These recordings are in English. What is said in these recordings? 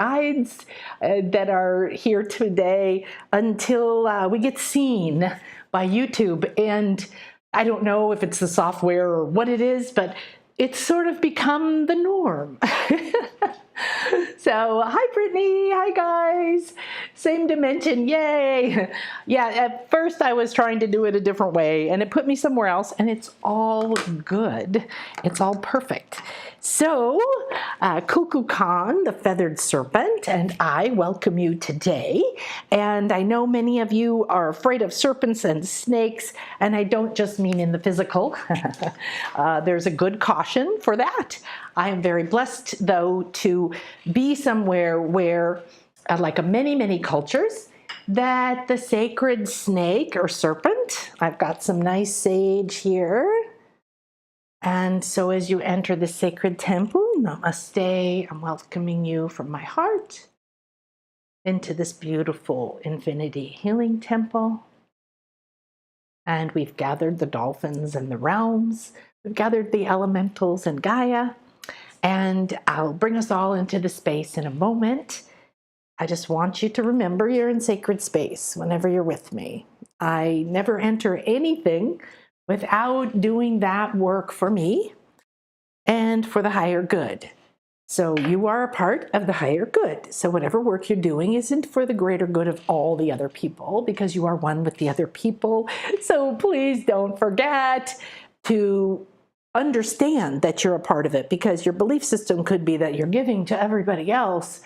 guides that are here today until we get seen by YouTube. And I don't know if it's the software or what it is, but it's sort of become the norm. So, hi Brittany, hi guys, same dimension, yay. Yeah, at first I was trying to do it a different way and it put me somewhere else, and it's all good, it's all perfect. So, Cuckoo Khan, the feathered serpent, and I welcome you today. And I know many of you are afraid of serpents and snakes, and I don't just mean in the physical. There's a good caution for that. I am very blessed, though, to be somewhere where, like many cultures, that the sacred snake or serpent, I've got some nice sage here. And so as you enter the sacred temple, namaste, I'm welcoming you from my heart into this beautiful infinity healing temple. And we've gathered the dolphins and the realms. We've gathered the elementals and Gaia. And I'll bring us all into the space in a moment. I just want you to remember you're in sacred space whenever you're with me. I never enter anything without doing that work for me and for the higher good. So you are a part of the higher good. So whatever work you're doing isn't for the greater good of all the other people, because you are one with the other people. So please don't forget to understand that you're a part of it, because your belief system could be that you're giving to everybody else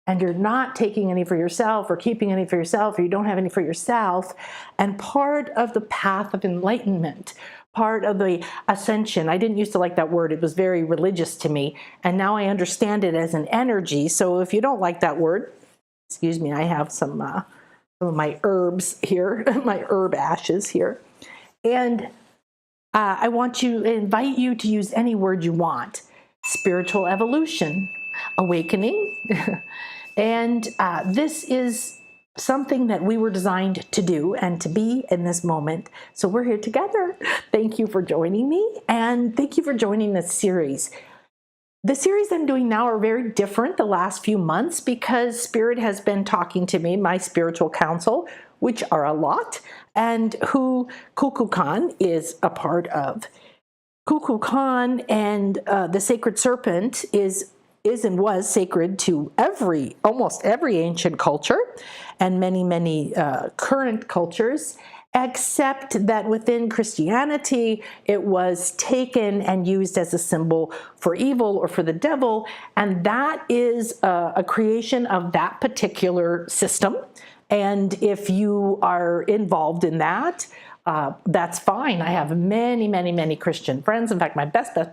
and you're not taking any for yourself or keeping any for yourself, or you don't have any for yourself. And part of the path of enlightenment, part of the ascension, I didn't used to like that word, it was very religious to me, and now I understand it as an energy. So if you don't like that word, excuse me, I have some of my herbs here, my herb ashes here, and I want to invite you to use any word you want. Spiritual evolution, awakening, and this is something that we were designed to do and to be in this moment. So we're here together. Thank you for joining me, and thank you for joining this series. The series I'm doing now are very different the last few months because Spirit has been talking to me, my spiritual council, which are a lot, and who Cuckoo Khan is a part of. Cuckoo Khan and the sacred serpent is and was sacred to almost every ancient culture and many current cultures, except that within Christianity, it was taken and used as a symbol for evil or for the devil, and that is a creation of that particular system. And if you are involved in that, that's fine. I have many Christian friends. In fact, my best friend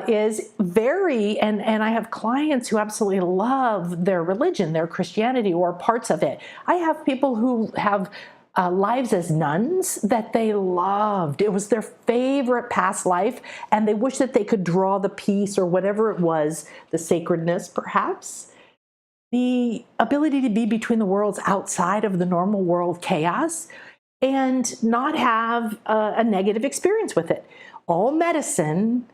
is very, and I have clients who absolutely love their religion, their Christianity, or parts of it. I have people who have lives as nuns that they loved. It was their favorite past life, and they wish that they could draw the peace or whatever it was, the sacredness perhaps, the ability to be between the worlds outside of the normal world chaos and not have a negative experience with it. All medicine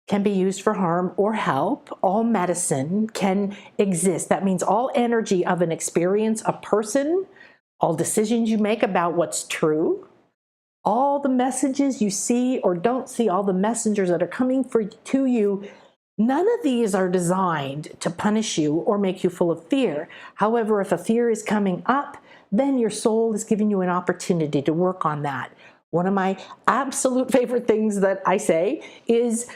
can be used for harm or help. All medicine can exist. That means all energy of an experience, a person, all decisions you make about what's true, all the messages you see or don't see, all the messengers that are coming to you, none of these are designed to punish you or make you full of fear. However, if a fear is coming up, then your soul is giving you an opportunity to work on that. One of my absolute favorite things that I say is,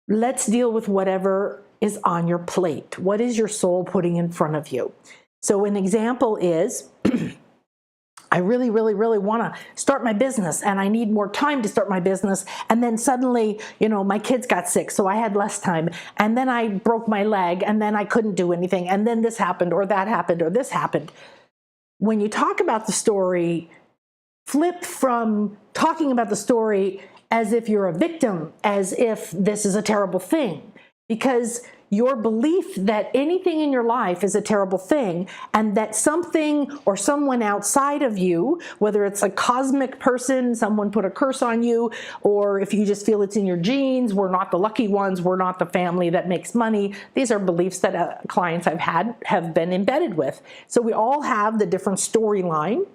let's deal with whatever is on your plate. What is your soul putting in front of you? So an example is, I really want to start my business and I need more time to start my business. And then suddenly, my kids got sick, so I had less time. And then I broke my leg and then I couldn't do anything. And then this happened or that happened or this happened. When you talk about the story, flip from talking about the story as if you're a victim, as if this is a terrible thing. because your belief that anything in your life is a terrible thing and that something or someone outside of you, whether it's a cosmic person, someone put a curse on you, or if you just feel it's in your genes, we're not the lucky ones, we're not the family that makes money. These are beliefs that clients I've had have been embedded with. So we all have the different storyline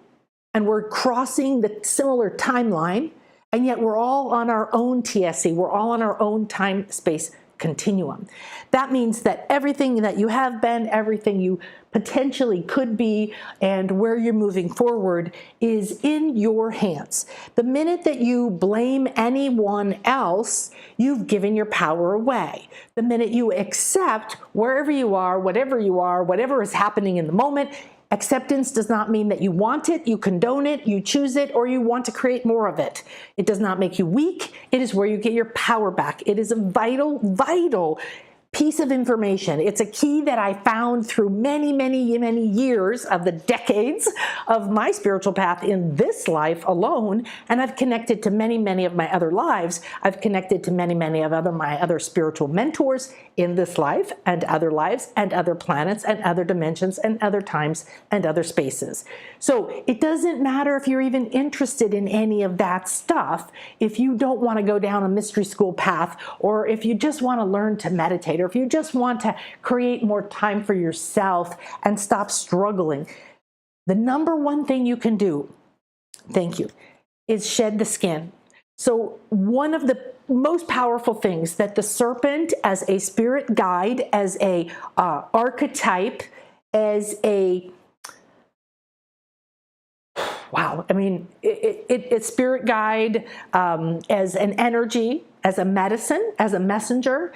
and we're crossing the similar timeline, and yet we're all on our own TSC, we're all on our own time-space continuum. That means that everything that you have been, everything you potentially could be, and where you're moving forward is in your hands. The minute that you blame anyone else, you've given your power away. The minute you accept wherever you are, whatever is happening in the moment, acceptance does not mean that you want it, you condone it, you choose it, or you want to create more of it. It does not make you weak. It is where you get your power back. It is a vital, vital piece of information. It's a key that I found through many, many, many years of the decades of my spiritual path in this life alone. And I've connected to many, many of my other lives. I've connected to many, many of my other spiritual mentors in this life and other lives and other planets and other dimensions and other times and other spaces. So it doesn't matter if you're even interested in any of that stuff. If you don't want to go down a mystery school path, or if you just want to learn to meditate, or if you just want to create more time for yourself and stop struggling, the number one thing you can do, thank you, is shed the skin. So one of the most powerful things that the serpent as a spirit guide, as a archetype, as a wow, I mean, it's spirit guide, as an energy, as a medicine, as a messenger,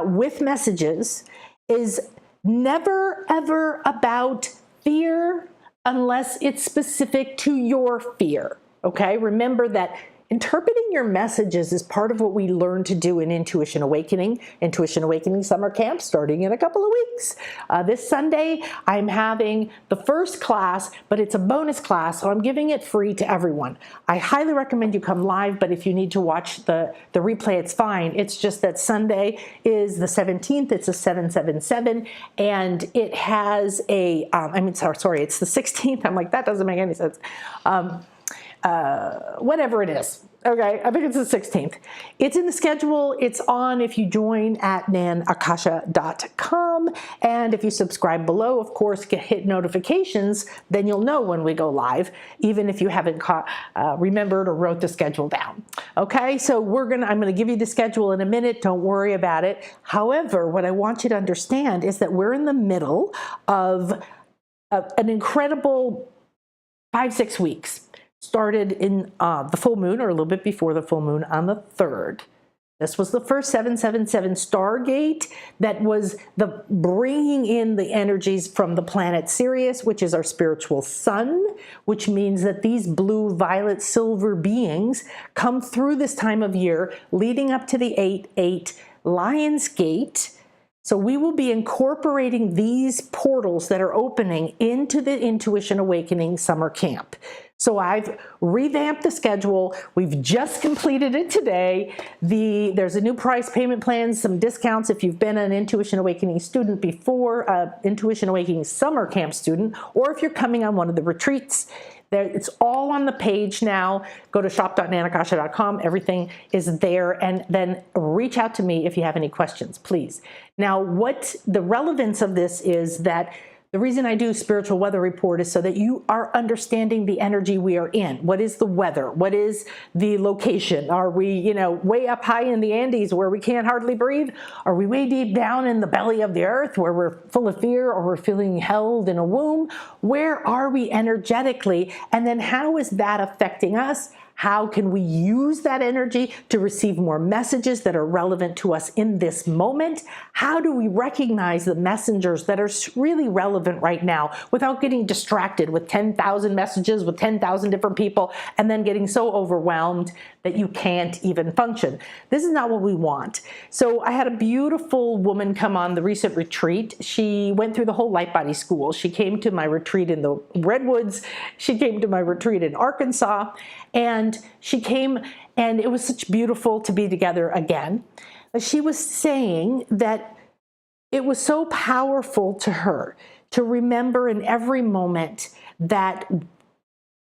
with messages, is never ever about fear unless it's specific to your fear. Okay, remember that interpreting your messages is part of what we learn to do in Intuition Awakening Summer Camp starting in a couple of weeks. This Sunday, I'm having the first class, but it's a bonus class, so I'm giving it free to everyone. I highly recommend you come live, but if you need to watch the replay, it's fine. It's just that Sunday is the 17th, it's a 777, and it has a, it's the 16th. I'm like, that doesn't make any sense. Whatever it is. Okay, I think it's the 16th. It's in the schedule. It's on if you join at nanakasha.com. And if you subscribe below, of course, hit notifications, then you'll know when we go live, even if you haven't remembered or wrote the schedule down. Okay, so I'm gonna give you the schedule in a minute. Don't worry about it. However, what I want you to understand is that we're in the middle of an incredible 5-6 weeks. Started in the full moon, or a little bit before the full moon, on the 3rd. This was the first 777 Stargate that was the bringing in the energies from the planet Sirius, which is our spiritual sun, which means that these blue, violet, silver beings come through this time of year, leading up to the 8/8 Lion's Gate. So we will be incorporating these portals that are opening into the Intuition Awakening Summer Camp. So I've revamped the schedule. We've just completed it today. There's a new price, payment plans, some discounts if you've been an Intuition Awakening student before, Intuition Awakening Summer Camp student, or if you're coming on one of the retreats. It's all on the page now. Go to shop.nanakasha.com. Everything is there. And then reach out to me if you have any questions, please. Now, what the relevance of this is that the reason I do spiritual weather report is so that you are understanding the energy we are in. What is the weather? What is the location? Are we, way up high in the Andes where we can't hardly breathe? Are we way deep down in the belly of the earth where we're full of fear, or we're feeling held in a womb? Where are we energetically? And then how is that affecting us? How can we use that energy to receive more messages that are relevant to us in this moment? How do we recognize the messengers that are really relevant right now without getting distracted with 10,000 messages with 10,000 different people and then getting so overwhelmed that you can't even function? This is not what we want. So I had a beautiful woman come on the recent retreat. She went through the whole Light Body School. She came to my retreat in the Redwoods. She came to my retreat in Arkansas. And she came, and it was such beautiful to be together again. she was saying that it was so powerful to her to remember in every moment that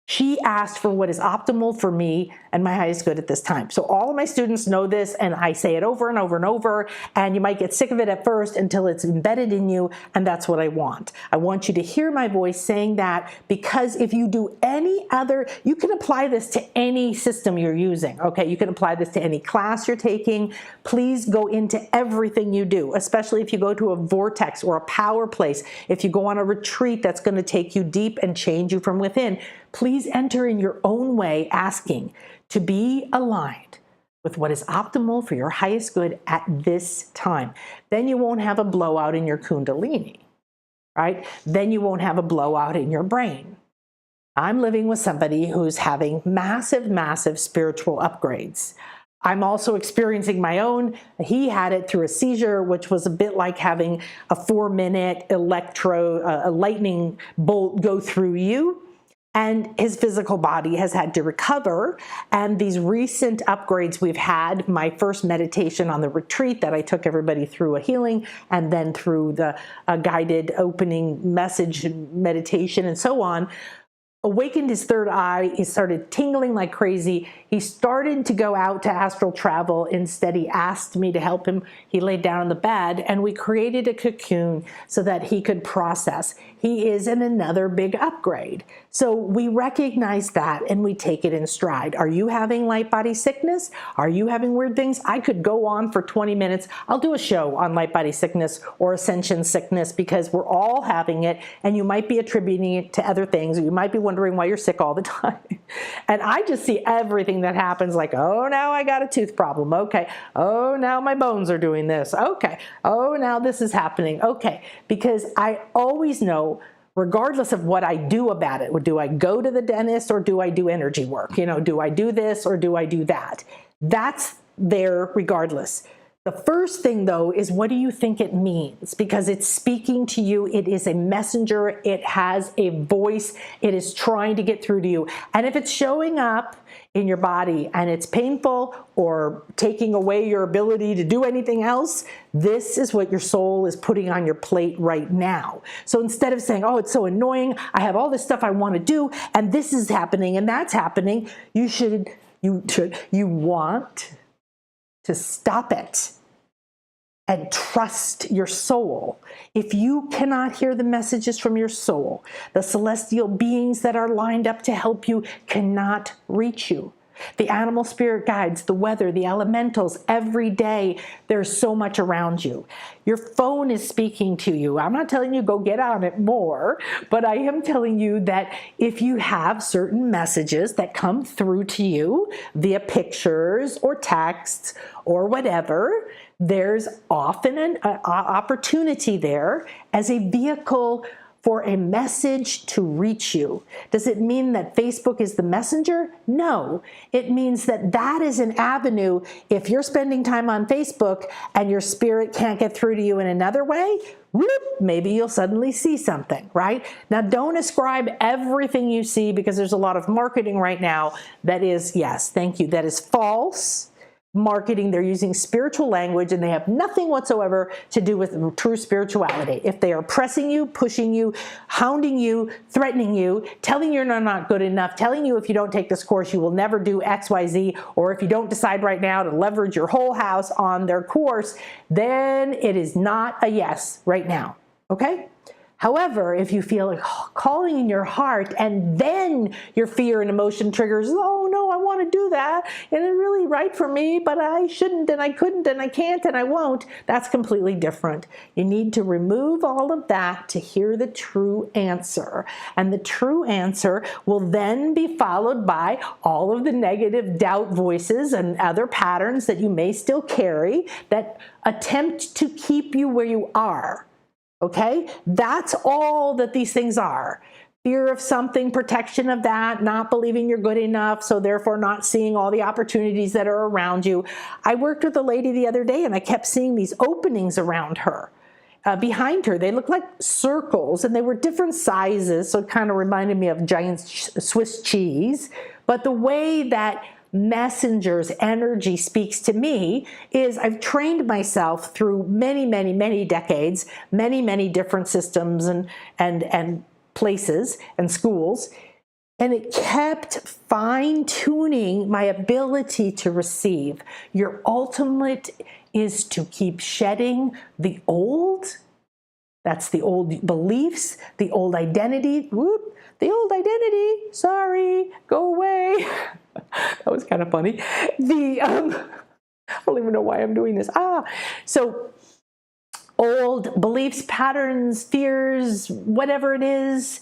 she asked for what is optimal for me and my highest good at this time. So all of my students know this, and I say it over and over and over, and you might get sick of it at first until it's embedded in you, and that's what I want. I want you to hear my voice saying that, because if you do any other, you can apply this to any system you're using, okay? You can apply this to any class you're taking. Please go into everything you do, especially if you go to a vortex or a power place, if you go on a retreat that's going to take you deep and change you from within. Please enter in your own way, asking to be aligned with what is optimal for your highest good at this time. Then you won't have a blowout in your kundalini, right? Then you won't have a blowout in your brain. I'm living with somebody who's having massive, massive spiritual upgrades. I'm also experiencing my own. He had it through a seizure, which was a bit like having a 4-minute a lightning bolt go through you. And his physical body has had to recover. And these recent upgrades we've had, my first meditation on the retreat that I took everybody through a healing, and then through the guided opening message meditation and so on, awakened his third eye. He started tingling like crazy. He started to go out to astral travel. Instead, he asked me to help him. He laid down on the bed, and we created a cocoon so that he could process. He is in another big upgrade. So we recognize that, and we take it in stride. Are you having light body sickness? Are you having weird things? I could go on for 20 minutes. I'll do a show on light body sickness or ascension sickness, because we're all having it, and you might be attributing it to other things, or you might be wondering why you're sick all the time. And I just see everything that happens like, oh, now I got a tooth problem. Okay. Oh, now my bones are doing this. Okay. Oh, now this is happening. Okay. Because I always know, regardless of what I do about it, do I go to the dentist or do I do energy work? You know, do I do this or do I do that? That's there regardless. The first thing, though, is what do you think it means? Because it's speaking to you. It is a messenger. It has a voice. It is trying to get through to you. And if it's showing up in your body and it's painful or taking away your ability to do anything else, this is what your soul is putting on your plate right now. So instead of saying, oh, it's so annoying, I have all this stuff I want to do, and this is happening and that's happening, you want to stop it and trust your soul. If you cannot hear the messages from your soul, the celestial beings that are lined up to help you cannot reach you. The animal spirit guides, the weather, the elementals, every day, there's so much around you. Your phone is speaking to you. I'm not telling you go get on it more, but I am telling you that if you have certain messages that come through to you via pictures or texts or whatever, there's often an opportunity there as a vehicle for a message to reach you. Does it mean that Facebook is the messenger? No. It means that that is an avenue. If you're spending time on Facebook and your spirit can't get through to you in another way, whoop, maybe you'll suddenly see something, right? Now, don't ascribe everything you see, because there's a lot of marketing right now that is, yes, thank you, that is false marketing. They're using spiritual language, and they have nothing whatsoever to do with true spirituality. If they are pressing you, pushing you, hounding you, threatening you, telling you you're not good enough, telling you if you don't take this course, you will never do X, Y, Z, or if you don't decide right now to leverage your whole house on their course, then it is not a yes right now. Okay? However, if you feel a calling in your heart and then your fear and emotion triggers, oh no, I want to do that, and it's really right for me, but I shouldn't, and I couldn't, and I can't, and I won't, that's completely different. You need to remove all of that to hear the true answer. And the true answer will then be followed by all of the negative doubt voices and other patterns that you may still carry that attempt to keep you where you are. Okay, that's all that these things are. Fear of something, protection of that, not believing you're good enough, so therefore not seeing all the opportunities that are around you. I worked with a lady the other day, and I kept seeing these openings around her, behind her. They looked like circles, and they were different sizes, so it kind of reminded me of giant Swiss cheese. But the way that messenger's energy speaks to me is I've trained myself through many, many, many decades, many, many different systems and places and schools. And it kept fine-tuning my ability to receive. Your ultimate is to keep shedding the old. That's the old beliefs, the old identity. Whoop, the old identity. Sorry, go away. That was kind of funny. I don't even know why I'm doing this. So old beliefs, patterns, fears, whatever it is.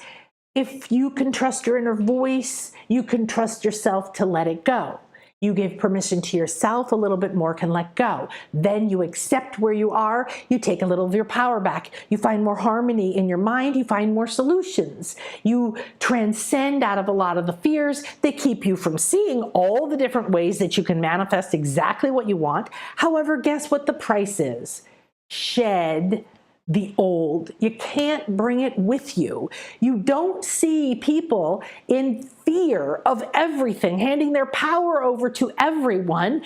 If you can trust your inner voice, you can trust yourself to let it go. You give permission to yourself, a little bit more can let go. Then you accept where you are, you take a little of your power back. You find more harmony in your mind, you find more solutions. You transcend out of a lot of the fears that keep you from seeing all the different ways that you can manifest exactly what you want. However, guess what the price is? Shed the old. You can't bring it with you. You don't see people in fear of everything, handing their power over to everyone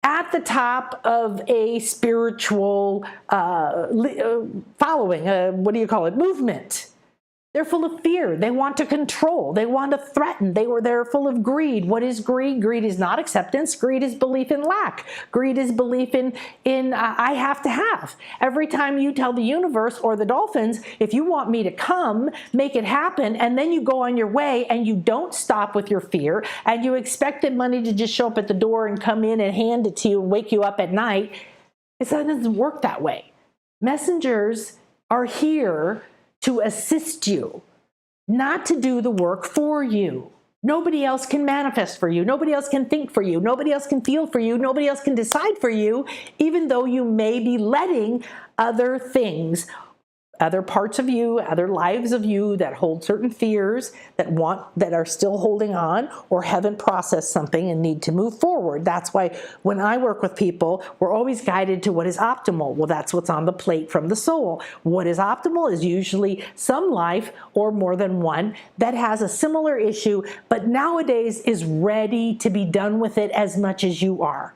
at the top of a spiritual following, movement. They're full of fear. They want to control. They want to threaten. They're full of greed. What is greed? Greed is not acceptance. Greed is belief in lack. Greed is belief in I have to have. Every time you tell the universe or the dolphins, if you want me to come, make it happen, and then you go on your way and you don't stop with your fear and you expected money to just show up at the door and come in and hand it to you and wake you up at night, it doesn't work that way. Messengers are here to assist you, not to do the work for you. Nobody else can manifest for you. Nobody else can think for you. Nobody else can feel for you. Nobody else can decide for you, even though you may be letting other things, other parts of you, other lives of you that hold certain fears, that are still holding on or haven't processed something and need to move forward. That's why when I work with people, we're always guided to what is optimal. Well, that's what's on the plate from the soul. What is optimal is usually some life or more than one that has a similar issue, but nowadays is ready to be done with it as much as you are.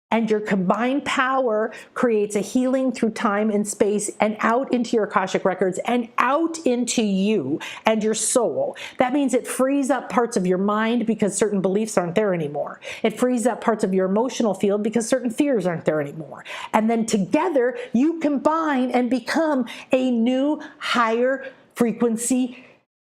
And your combined power creates a healing through time and space and out into your Akashic records and out into you and your soul. That means it frees up parts of your mind because certain beliefs aren't there anymore. It frees up parts of your emotional field because certain fears aren't there anymore. And then together you combine and become a new higher frequency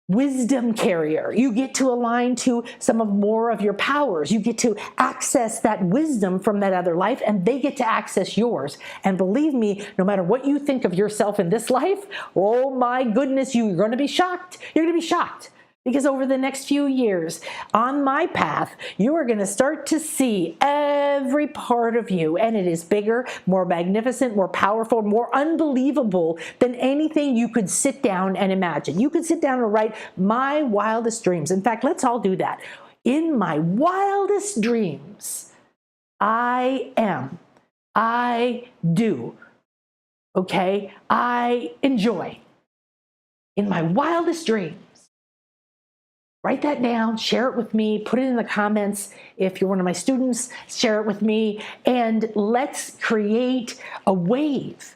wisdom carrier. You get to align to some of more of your powers. You get to access that wisdom from that other life, and they get to access yours. And believe me, no matter what you think of yourself in this life, oh my goodness, you're going to be shocked. You're going to be shocked. Because over the next few years on my path, you are going to start to see every part of you, and it is bigger, more magnificent, more powerful, more unbelievable than anything you could sit down and imagine. You could sit down and write my wildest dreams. In fact, let's all do that. In my wildest dreams, I am, I do, okay? I enjoy. In my wildest dreams. Write that down, share it with me, put it in the comments. If you're one of my students, share it with me, and let's create a wave,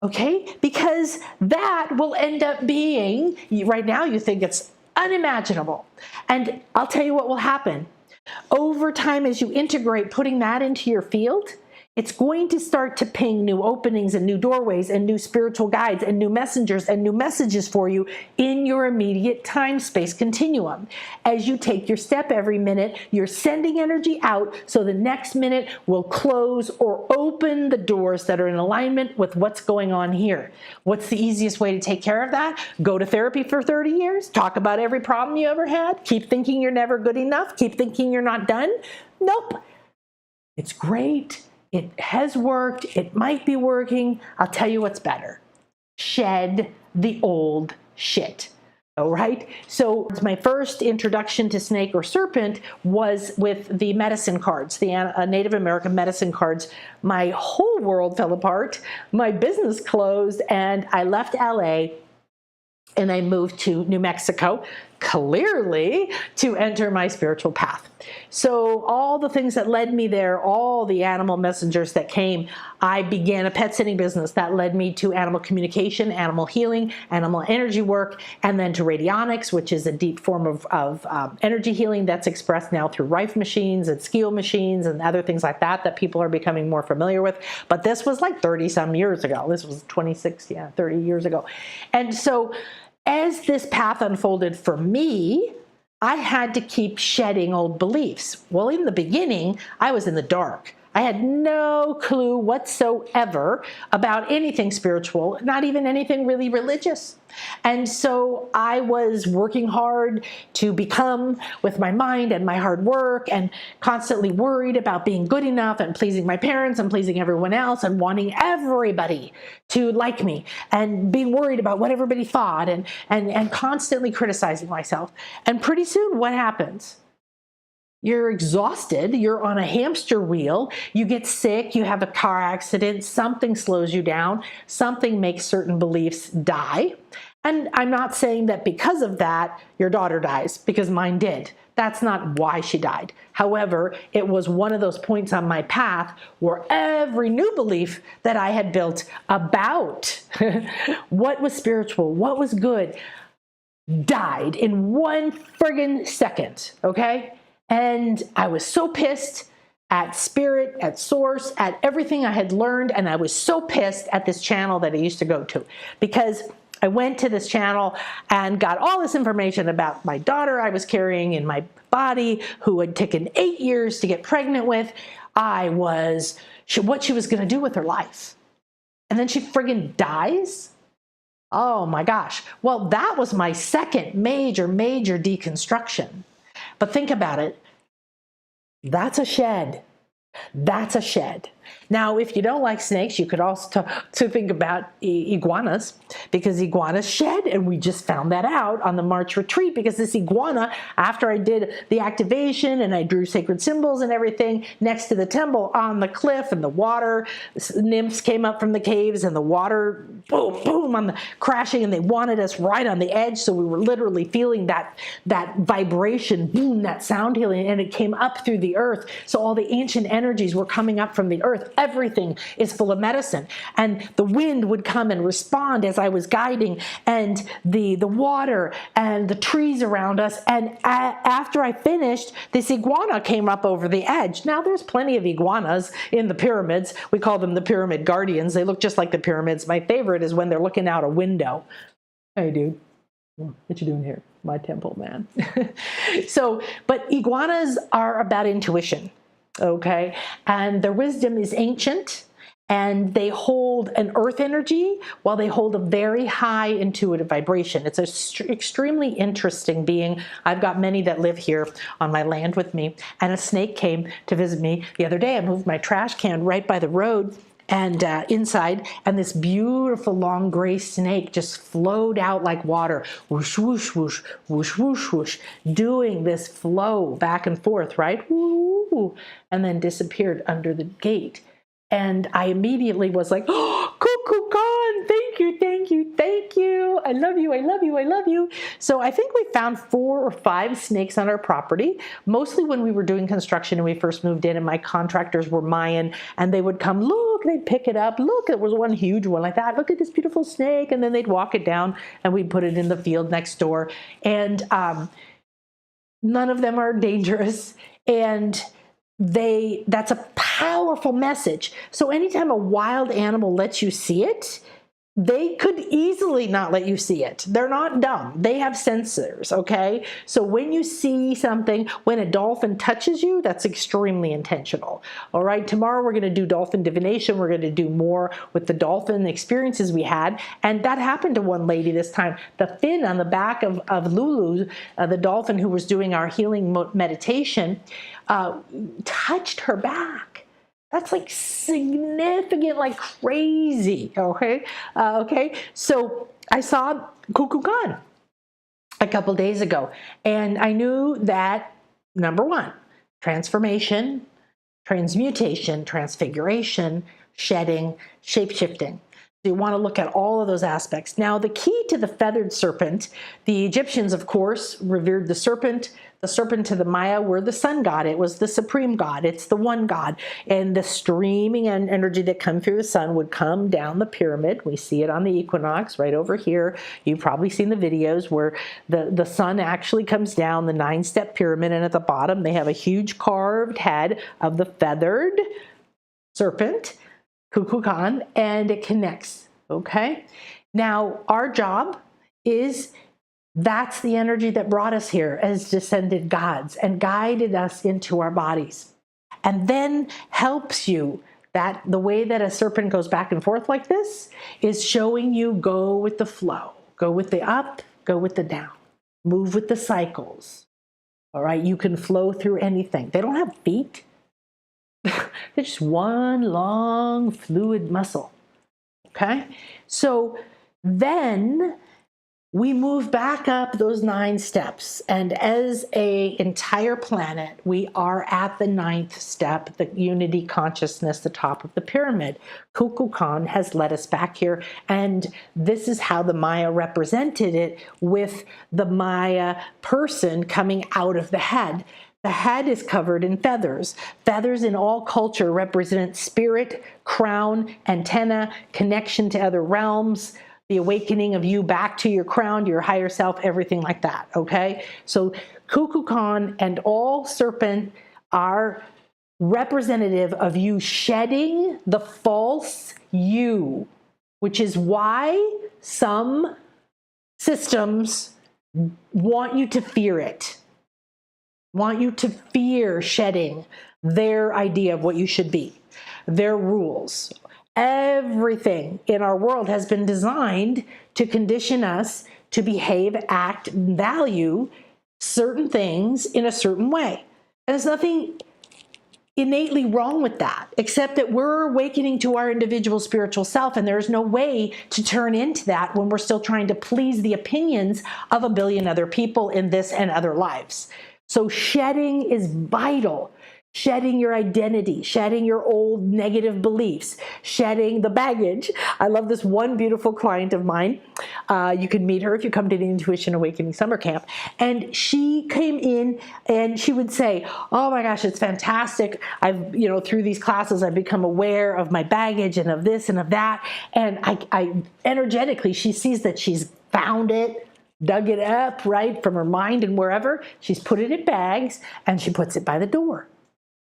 okay? Because that will end up being, right now you think it's unimaginable. And I'll tell you what will happen. Over time, as you integrate putting that into your field, it's going to start to ping new openings and new doorways and new spiritual guides and new messengers and new messages for you in your immediate time-space continuum. As you take your step every minute, you're sending energy out so the next minute will close or open the doors that are in alignment with what's going on here. What's the easiest way to take care of that? Go to therapy for 30 years, talk about every problem you ever had, keep thinking you're never good enough, keep thinking you're not done? Nope. It's great. It has worked. It might be working. I'll tell you what's better. Shed the old shit. All right. So my first introduction to snake or serpent was with the medicine cards, the Native American medicine cards. My whole world fell apart. My business closed and I left LA and I moved to New Mexico clearly to enter my spiritual path. So all the things that led me there, all the animal messengers that came, I began a pet sitting business that led me to animal communication, animal healing, animal energy work, and then to radionics, which is a deep form of energy healing that's expressed now through Rife machines and Skeel machines and other things like that that people are becoming more familiar with. But this was like 30 some years ago. This was 26, 30 years ago. And so as this path unfolded for me, I had to keep shedding old beliefs. Well, in the beginning, I was in the dark. I had no clue whatsoever about anything spiritual, not even anything really religious. And so I was working hard to become with my mind and my hard work, and constantly worried about being good enough and pleasing my parents and pleasing everyone else and wanting everybody to like me, and being worried about what everybody thought, and constantly criticizing myself. And pretty soon, what happens? You're exhausted, you're on a hamster wheel, you get sick, you have a car accident, something slows you down, something makes certain beliefs die. And I'm not saying that because of that, your daughter dies, because mine did. That's not why she died. However, it was one of those points on my path where every new belief that I had built about what was spiritual, what was good, died in one friggin' second, okay? And I was so pissed at spirit, at source, at everything I had learned. And I was so pissed at this channel that I used to go to, because I went to this channel and got all this information about my daughter I was carrying in my body, who had taken 8 years to get pregnant with. What she was going to do with her life. And then she friggin' dies. Oh my gosh. Well, that was my second major deconstruction. But think about it. That's a shed. That's a shed. Now, if you don't like snakes, you could also think about iguanas, because iguanas shed, and we just found that out on the March retreat, because this iguana, after I did the activation and I drew sacred symbols and everything next to the temple on the cliff, and the water nymphs came up from the caves, and the water boom, boom on the crashing, and they wanted us right on the edge. So we were literally feeling that vibration, boom, that sound healing, and it came up through the earth. So all the ancient energies were coming up from the earth. Everything is full of medicine, and the wind would come and respond as I was guiding, and the water and the trees around us. And after I finished, this iguana came up over the edge. Now, there's plenty of iguanas in the pyramids. We call them the pyramid guardians. They look just like the pyramids. My favorite is when they're looking out a window. Hey, dude, what you doing here? My temple, man. But iguanas are about intuition. Okay, and their wisdom is ancient, and they hold an earth energy while they hold a very high intuitive vibration. It's an extremely interesting being. I've got many that live here on my land with me, and a snake came to visit me the other day. I moved my trash can right by the road and inside, and this beautiful long gray snake just flowed out like water, whoosh, whoosh, whoosh, whoosh, whoosh, whoosh, doing this flow back and forth, right? Woo, and then disappeared under the gate. And I immediately was like, oh, cuckoo gone, thank you, thank you, thank you. I love you, I love you, I love you. So I think we found 4 or 5 snakes on our property, mostly when we were doing construction and we first moved in, and my contractors were Mayan, and they would come, look, they'd pick it up. Look, there was one huge one like that. Look at this beautiful snake. And then they'd walk it down, and we'd put it in the field next door. And none of them are dangerous. And that's a powerful message. So anytime a wild animal lets you see it, they could easily not let you see it. They're not dumb. They have sensors, okay? So when you see something, when a dolphin touches you, that's extremely intentional, all right? Tomorrow we're going to do dolphin divination. We're going to do more with the dolphin experiences we had, and that happened to one lady this time. The fin on the back of Lulu, the dolphin who was doing our healing meditation, touched her back. That's like significant, like crazy, okay? Okay, so I saw cuckoo gone a couple days ago, and I knew that, number 1, transformation, transmutation, transfiguration, shedding, shape-shifting. So you want to look at all of those aspects. Now, the key to the feathered serpent, the Egyptians, of course, revered the serpent. The serpent to the Maya were the sun god. It was the supreme god. It's the one god. And the streaming energy that come through the sun would come down the pyramid. We see it on the equinox right over here. You've probably seen the videos where the sun actually comes down the 9-step pyramid, and at the bottom they have a huge carved head of the feathered serpent, Kukulkan, and it connects, okay? Now, our job is, that's the energy that brought us here as descended gods and guided us into our bodies, and then helps you. That the way that a serpent goes back and forth like this is showing you go with the flow, go with the up, go with the down, move with the cycles. All right, you can flow through anything. They don't have feet. They're just one long fluid muscle, okay? So then we move back up those 9 steps, and as an entire planet, we are at the 9th step, the unity consciousness, the top of the pyramid. Kukulkan has led us back here, and this is how the Maya represented it, with the Maya person coming out of the head. The head is covered in feathers. Feathers in all culture represent spirit, crown, antenna, connection to other realms, the awakening of you back to your crown, your higher self, everything like that, okay? So Kukulkan and all serpent are representative of you shedding the false you, which is why some systems want you to fear it. Want you to fear shedding their idea of what you should be, their rules. Everything in our world has been designed to condition us to behave, act, value certain things in a certain way. And there's nothing innately wrong with that, except that we're awakening to our individual spiritual self, and there's no way to turn into that when we're still trying to please the opinions of a billion other people in this and other lives. So shedding is vital. Shedding your identity, shedding your old negative beliefs, shedding the baggage. I love this one beautiful client of mine. You can meet her if you come to the Intuition Awakening Summer Camp. And she came in and she would say, oh my gosh, it's fantastic. I've, through these classes, I've become aware of my baggage and of this and of that. And I energetically, she sees that she's found it, dug it up, right, from her mind and wherever. She's put it in bags and she puts it by the door.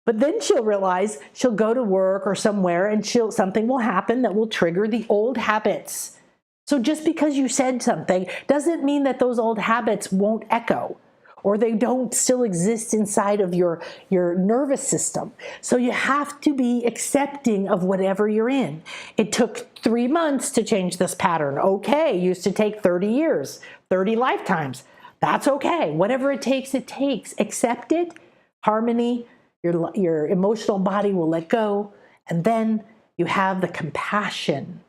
But then she'll realize she'll go to work or somewhere and something will happen that will trigger the old habits. So just because you said something doesn't mean that those old habits won't echo or they don't still exist inside of your nervous system. So you have to be accepting of whatever you're in. It took 3 months to change this pattern. Okay, used to take 30 years, 30 lifetimes. That's okay. Whatever it takes, it takes. Accept it, harmony. Your emotional body will let go, and then you have the compassion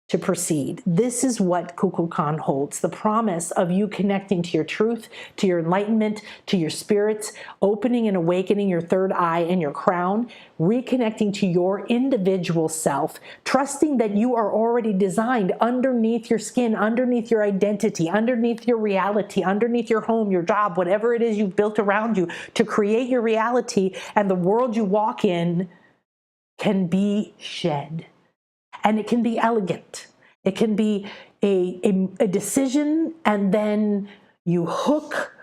to proceed. This is what Kukulkan holds, the promise of you connecting to your truth, to your enlightenment, to your spirits, opening and awakening your third eye and your crown, reconnecting to your individual self, trusting that you are already designed underneath your skin, underneath your identity, underneath your reality, underneath your home, your job, whatever it is you've built around you to create your reality, and the world you walk in can be shed. And it can be elegant. It can be a decision, and then you hook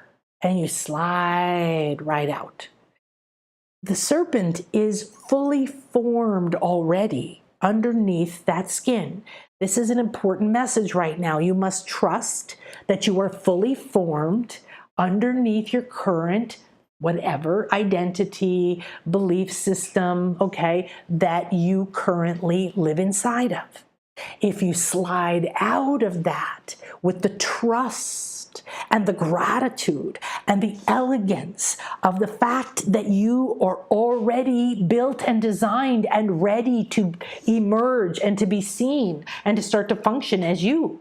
and you slide right out. The serpent is fully formed already underneath that skin. This is an important message right now. You must trust that you are fully formed underneath your current whatever identity, belief system, okay, that you currently live inside of. If you slide out of that with the trust and the gratitude and the elegance of the fact that you are already built and designed and ready to emerge and to be seen and to start to function as you.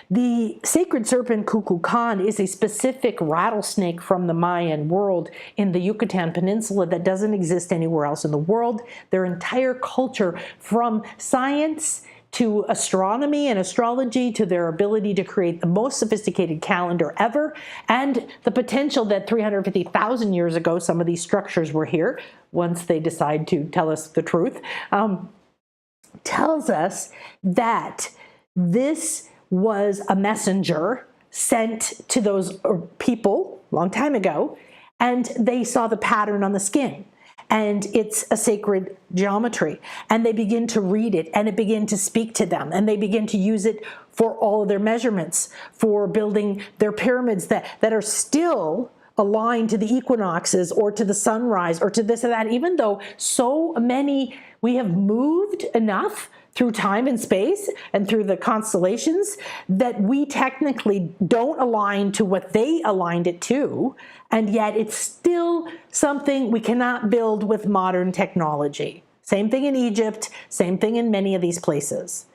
The sacred serpent Kukulkan is a specific rattlesnake from the Mayan world in the Yucatan Peninsula that doesn't exist anywhere else in the world. Their entire culture, from science to astronomy and astrology, to their ability to create the most sophisticated calendar ever, and the potential that 350,000 years ago some of these structures were here, once they decide to tell us the truth, tells us that this was a messenger sent to those people a long time ago, and they saw the pattern on the skin. And it's a sacred geometry, and they begin to read it, and it begin to speak to them, and they begin to use it for all of their measurements, for building their pyramids that are still aligned to the equinoxes or to the sunrise or to this or that, even though so many, we have moved enough through time and space and through the constellations that we technically don't align to what they aligned it to, and yet it's still something we cannot build with modern technology. Same thing in Egypt, same thing in many of these places.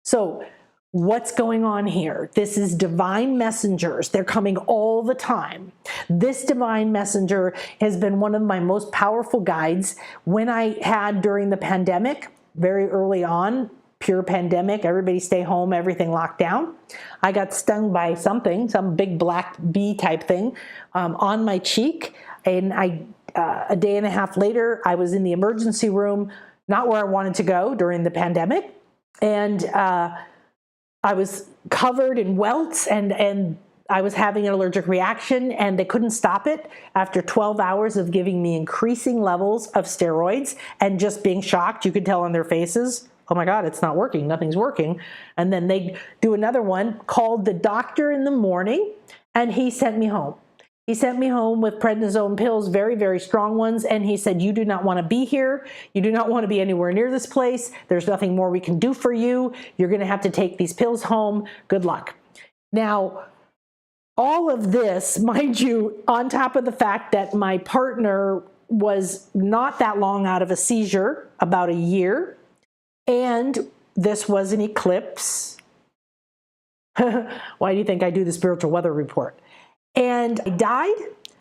So what's going on here? This is divine messengers. They're coming all the time. This divine messenger has been one of my most powerful guides. When I had during the pandemic, very early on, pure pandemic, everybody stay home, everything locked down, I got stung by something, some big black bee type thing on my cheek. And a day and a half later, I was in the emergency room, not where I wanted to go during the pandemic. And I was covered in welts, and I was having an allergic reaction, and they couldn't stop it after 12 hours of giving me increasing levels of steroids and just being shocked. You could tell on their faces, oh my God, it's not working, nothing's working. And then they do another one, called the doctor in the morning, and he sent me home. He sent me home with prednisone pills, very, very strong ones, and he said, you do not want to be here. You do not want to be anywhere near this place. There's nothing more we can do for you. You're going to have to take these pills home. Good luck. Now, all of this, mind you, on top of the fact that my partner was not that long out of a seizure, about a year, and this was an eclipse. Why do you think I do the spiritual weather report? And I died.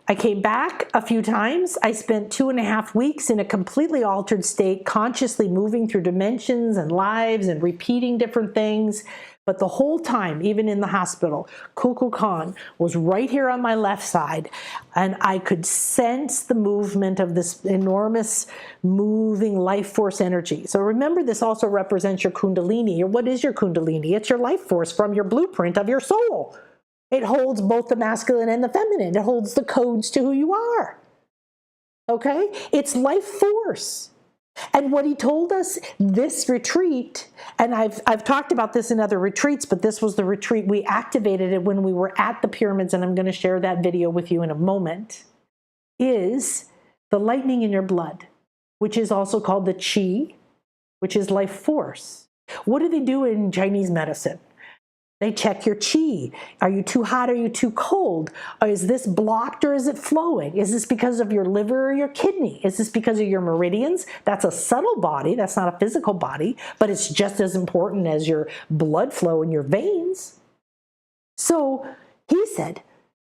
I came back a few times. I spent 2.5 weeks in a completely altered state, consciously moving through dimensions and lives and repeating different things. But the whole time, even in the hospital, cocoon was right here on my left side, and I could sense the movement of this enormous moving life force energy. So remember, this also represents your kundalini. What is your kundalini? It's your life force from your blueprint of your soul. It holds both the masculine and the feminine. It holds the codes to who you are. Okay? It's life force. And what he told us this retreat, and I've talked about this in other retreats, but this was the retreat we activated it when we were at the pyramids, and I'm going to share that video with you in a moment, is the lightning in your blood, which is also called the qi, which is life force. What do they do in Chinese medicine? They check your qi. Are you too hot? Are you too cold? Or is this blocked or is it flowing? Is this because of your liver or your kidney? Is this because of your meridians? That's a subtle body. That's not a physical body, but it's just as important as your blood flow in your veins. So he said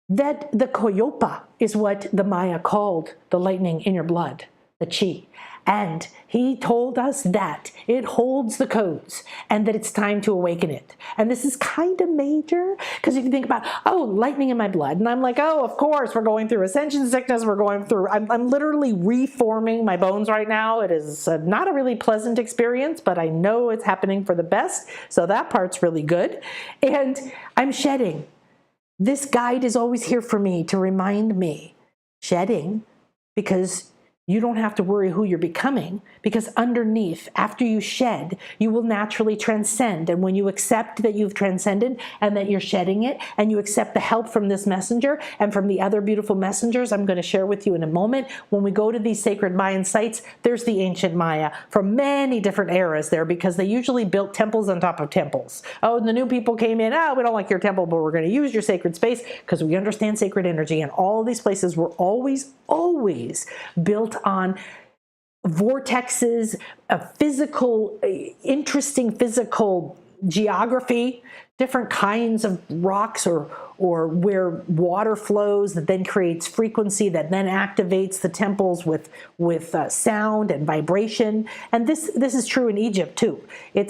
that the coyopa is what the Maya called the lightning in your blood, the qi. And he told us that it holds the codes and that it's time to awaken it. And this is kind of major, because if you think about, oh, lightning in my blood. And I'm like, oh, of course, we're going through ascension sickness. We're going through, I'm literally reforming my bones right now. It is not a really pleasant experience, but I know it's happening for the best. So that part's really good. And I'm shedding. This guide is always here for me to remind me, shedding, because you don't have to worry who you're becoming, because underneath, after you shed, you will naturally transcend. And when you accept that you've transcended and that you're shedding it, and you accept the help from this messenger and from the other beautiful messengers I'm going to share with you in a moment, when we go to these sacred Mayan sites, there's the ancient Maya from many different eras there, because they usually built temples on top of temples. Oh, and the new people came in, oh, we don't like your temple, but we're going to use your sacred space because we understand sacred energy. And all these places were always built on vortexes, a physical, interesting physical geography, different kinds of rocks or where water flows that then creates frequency that then activates the temples with sound and vibration. And this is true in Egypt too. It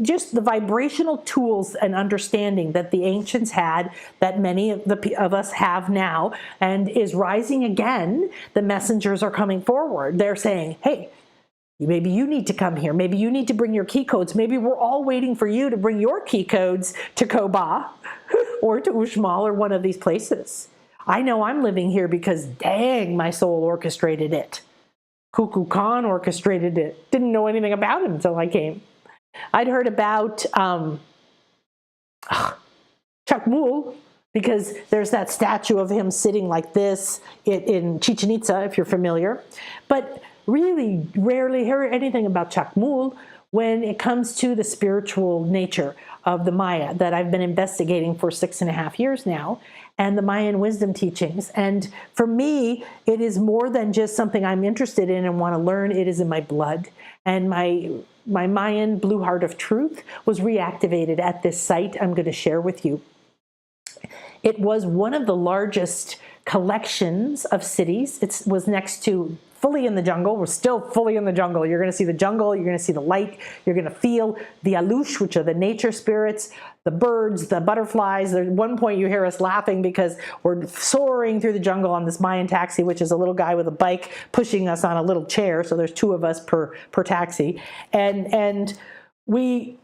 just the vibrational tools and understanding that the ancients had, that many of us have now, and is rising again. The messengers are coming forward. They're saying, hey, maybe you need to come here. Maybe you need to bring your key codes. Maybe we're all waiting for you to bring your key codes to Koba or to Uxmal or one of these places. I know I'm living here because, dang, my soul orchestrated it. Cuckoo Khan orchestrated it. Didn't know anything about him until I came. I'd heard about Chakmul because there's that statue of him sitting like this in Chichen Itza, if you're familiar. But really rarely hear anything about Chakmul when it comes to the spiritual nature of the Maya that I've been investigating for 6.5 years now, and the Mayan wisdom teachings. And for me, it is more than just something I'm interested in and want to learn. It is in my blood. And my Mayan blue heart of truth was reactivated at this site I'm going to share with you. It was one of the largest collections of cities. It was next to fully in the jungle. We're still fully in the jungle. You're going to see the jungle. You're going to see the light. You're going to feel the alush, which are the nature spirits, the birds, the butterflies. At one point you hear us laughing because we're soaring through the jungle on this Mayan taxi, which is a little guy with a bike pushing us on a little chair. So there's 2 of us per taxi. And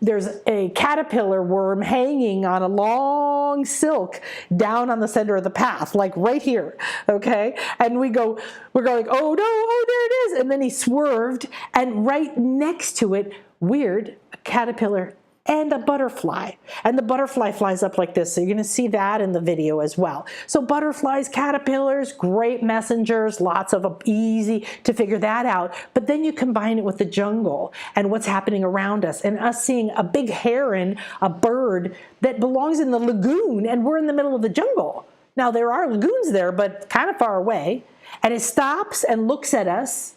there's a caterpillar worm hanging on a long silk down on the center of the path, like right here, okay? And we're going, oh no, oh, there it is. And then he swerved, and right next to it, weird, a caterpillar and a butterfly. And the butterfly flies up like this. So you're going to see that in the video as well. So butterflies, caterpillars, great messengers, lots of easy to figure that out. But then you combine it with the jungle and what's happening around us, and us seeing a big heron, a bird that belongs in the lagoon, and we're in the middle of the jungle. Now there are lagoons there, but kind of far away. And it stops and looks at us.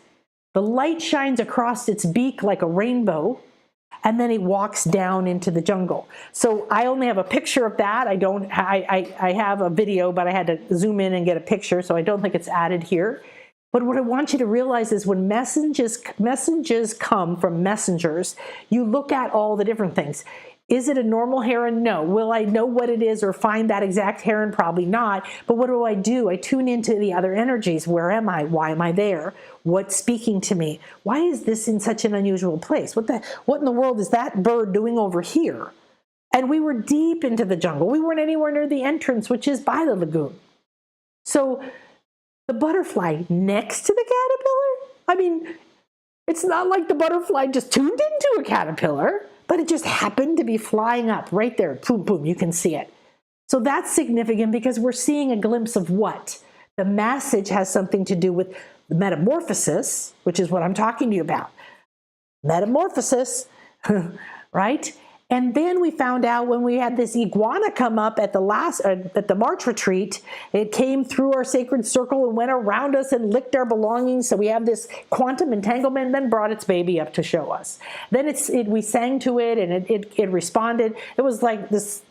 The light shines across its beak like a rainbow. And then it walks down into the jungle. So I only have a picture of that. I have a video, but I had to zoom in and get a picture, so I don't think it's added here. But what I want you to realize is when messages come from messengers, you look at all the different things. Is it a normal heron? No. Will I know what it is or find that exact heron? Probably not. But what do? I tune into the other energies. Where am I? Why am I there? What's speaking to me? Why is this in such an unusual place? What in the world is that bird doing over here? And we were deep into the jungle. We weren't anywhere near the entrance, which is by the lagoon. So the butterfly next to the caterpillar? I mean, it's not like the butterfly just tuned into a caterpillar, but it just happened to be flying up right there. Boom, boom, you can see it. So that's significant because we're seeing a glimpse of what? The message has something to do with the metamorphosis, which is what I'm talking to you about. Metamorphosis, right? And then we found out when we had this iguana come up at the March retreat, it came through our sacred circle and went around us and licked our belongings. So we have this quantum entanglement, and then brought its baby up to show us. Then we sang to it, and it responded. It was like this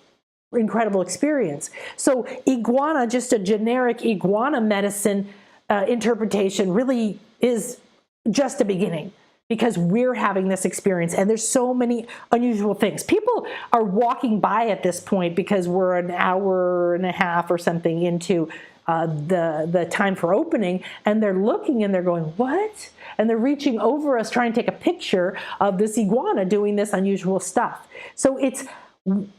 incredible experience. So iguana, just a generic iguana medicine interpretation, really is just a beginning. Because we're having this experience, and there's so many unusual things. People are walking by at this point because we're an hour and a half or something into the time for opening, and they're looking and they're going, what? And they're reaching over us trying to take a picture of this iguana doing this unusual stuff. So it's,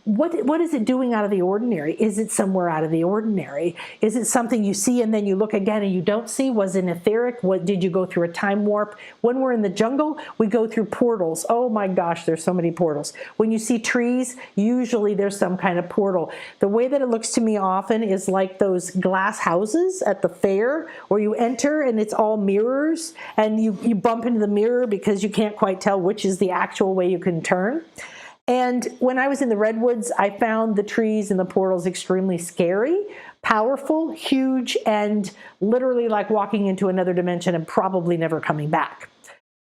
what is it doing out of the ordinary? Is it somewhere out of the ordinary? Is it something you see and then you look again and you don't see? Was it etheric? Did you go through a time warp? When we're in the jungle, we go through portals. Oh my gosh, there's so many portals. When you see trees, usually there's some kind of portal. The way that it looks to me often is like those glass houses at the fair where you enter and it's all mirrors, and you bump into the mirror because you can't quite tell which is the actual way you can turn. And when I was in the redwoods, I found the trees and the portals extremely scary, powerful, huge, and literally like walking into another dimension and probably never coming back.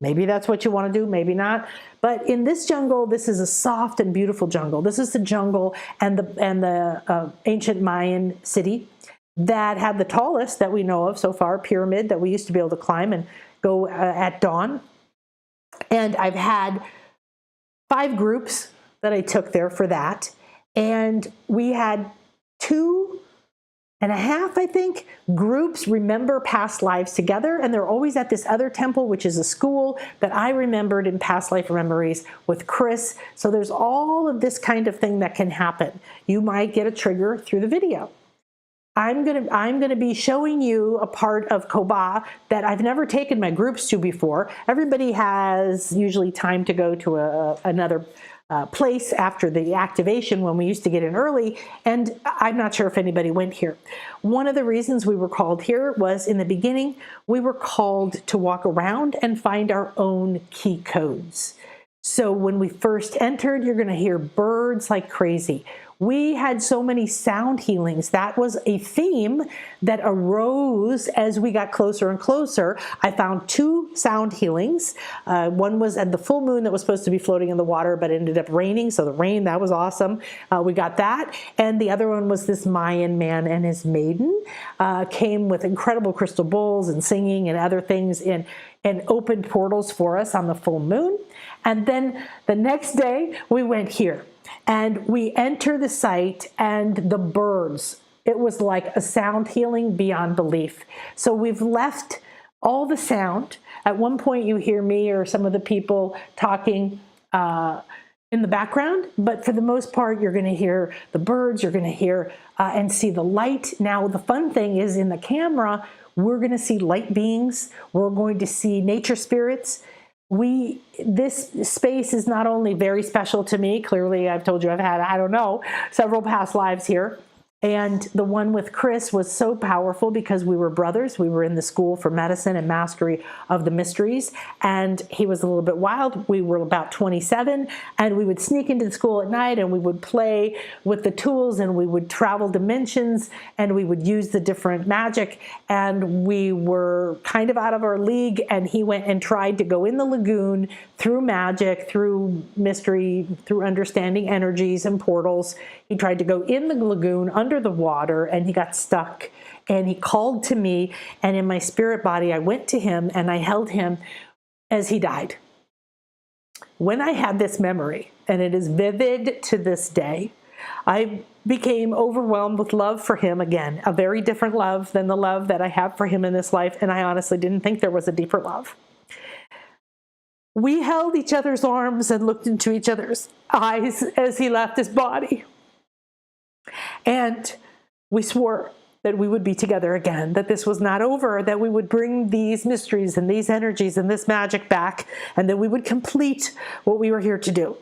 Maybe that's what you want to do, maybe not. But in this jungle, this is a soft and beautiful jungle. This is the jungle and the ancient Mayan city that had the tallest that we know of so far, pyramid that we used to be able to climb and go at dawn. And I've had 5 groups that I took there for that. And we had 2.5, I think, groups remember past lives together, and they're always at this other temple, which is a school that I remembered in past life memories with Chris. So there's all of this kind of thing that can happen. You might get a trigger through the video. I'm gonna be showing you a part of Koba that I've never taken my groups to before. Everybody has usually time to go to another place after the activation when we used to get in early, and I'm not sure if anybody went here. One of the reasons we were called here was in the beginning, we were called to walk around and find our own key codes. So when we first entered, you're gonna hear birds like crazy. We had so many sound healings. That was a theme that arose as we got closer and closer. I found 2 sound healings. One was at the full moon that was supposed to be floating in the water, but ended up raining. So the rain, that was awesome. We got that. And the other one was this Mayan man and his maiden. Came with incredible crystal bowls and singing and other things and opened portals for us on the full moon. And then the next day we went here. And we enter the site and the birds, it was like a sound healing beyond belief. So we've left all the sound. At one point you hear me or some of the people talking in the background, but for the most part, you're gonna hear the birds, you're gonna hear and see the light. Now, the fun thing is in the camera, we're gonna see light beings, we're going to see nature spirits. This space is not only very special to me, clearly I've told you I've had, I don't know, several past lives here. And the one with Chris was so powerful because we were brothers. We were in the school for medicine and mastery of the mysteries. And he was a little bit wild. We were about 27 and we would sneak into the school at night and we would play with the tools and we would travel dimensions and we would use the different magic. And we were kind of out of our league, and he went and tried to go in the lagoon through magic, through mystery, through understanding energies and portals. He tried to go in the lagoon under the water and he got stuck, and he called to me, and in my spirit body I went to him and I held him as he died. When I had this memory, and it is vivid to this day, I became overwhelmed with love for him again, a very different love than the love that I have for him in this life, and I honestly didn't think there was a deeper love. We held each other's arms and looked into each other's eyes as he left his body. And we swore that we would be together again, that this was not over, that we would bring these mysteries and these energies and this magic back, and that we would complete what we were here to do.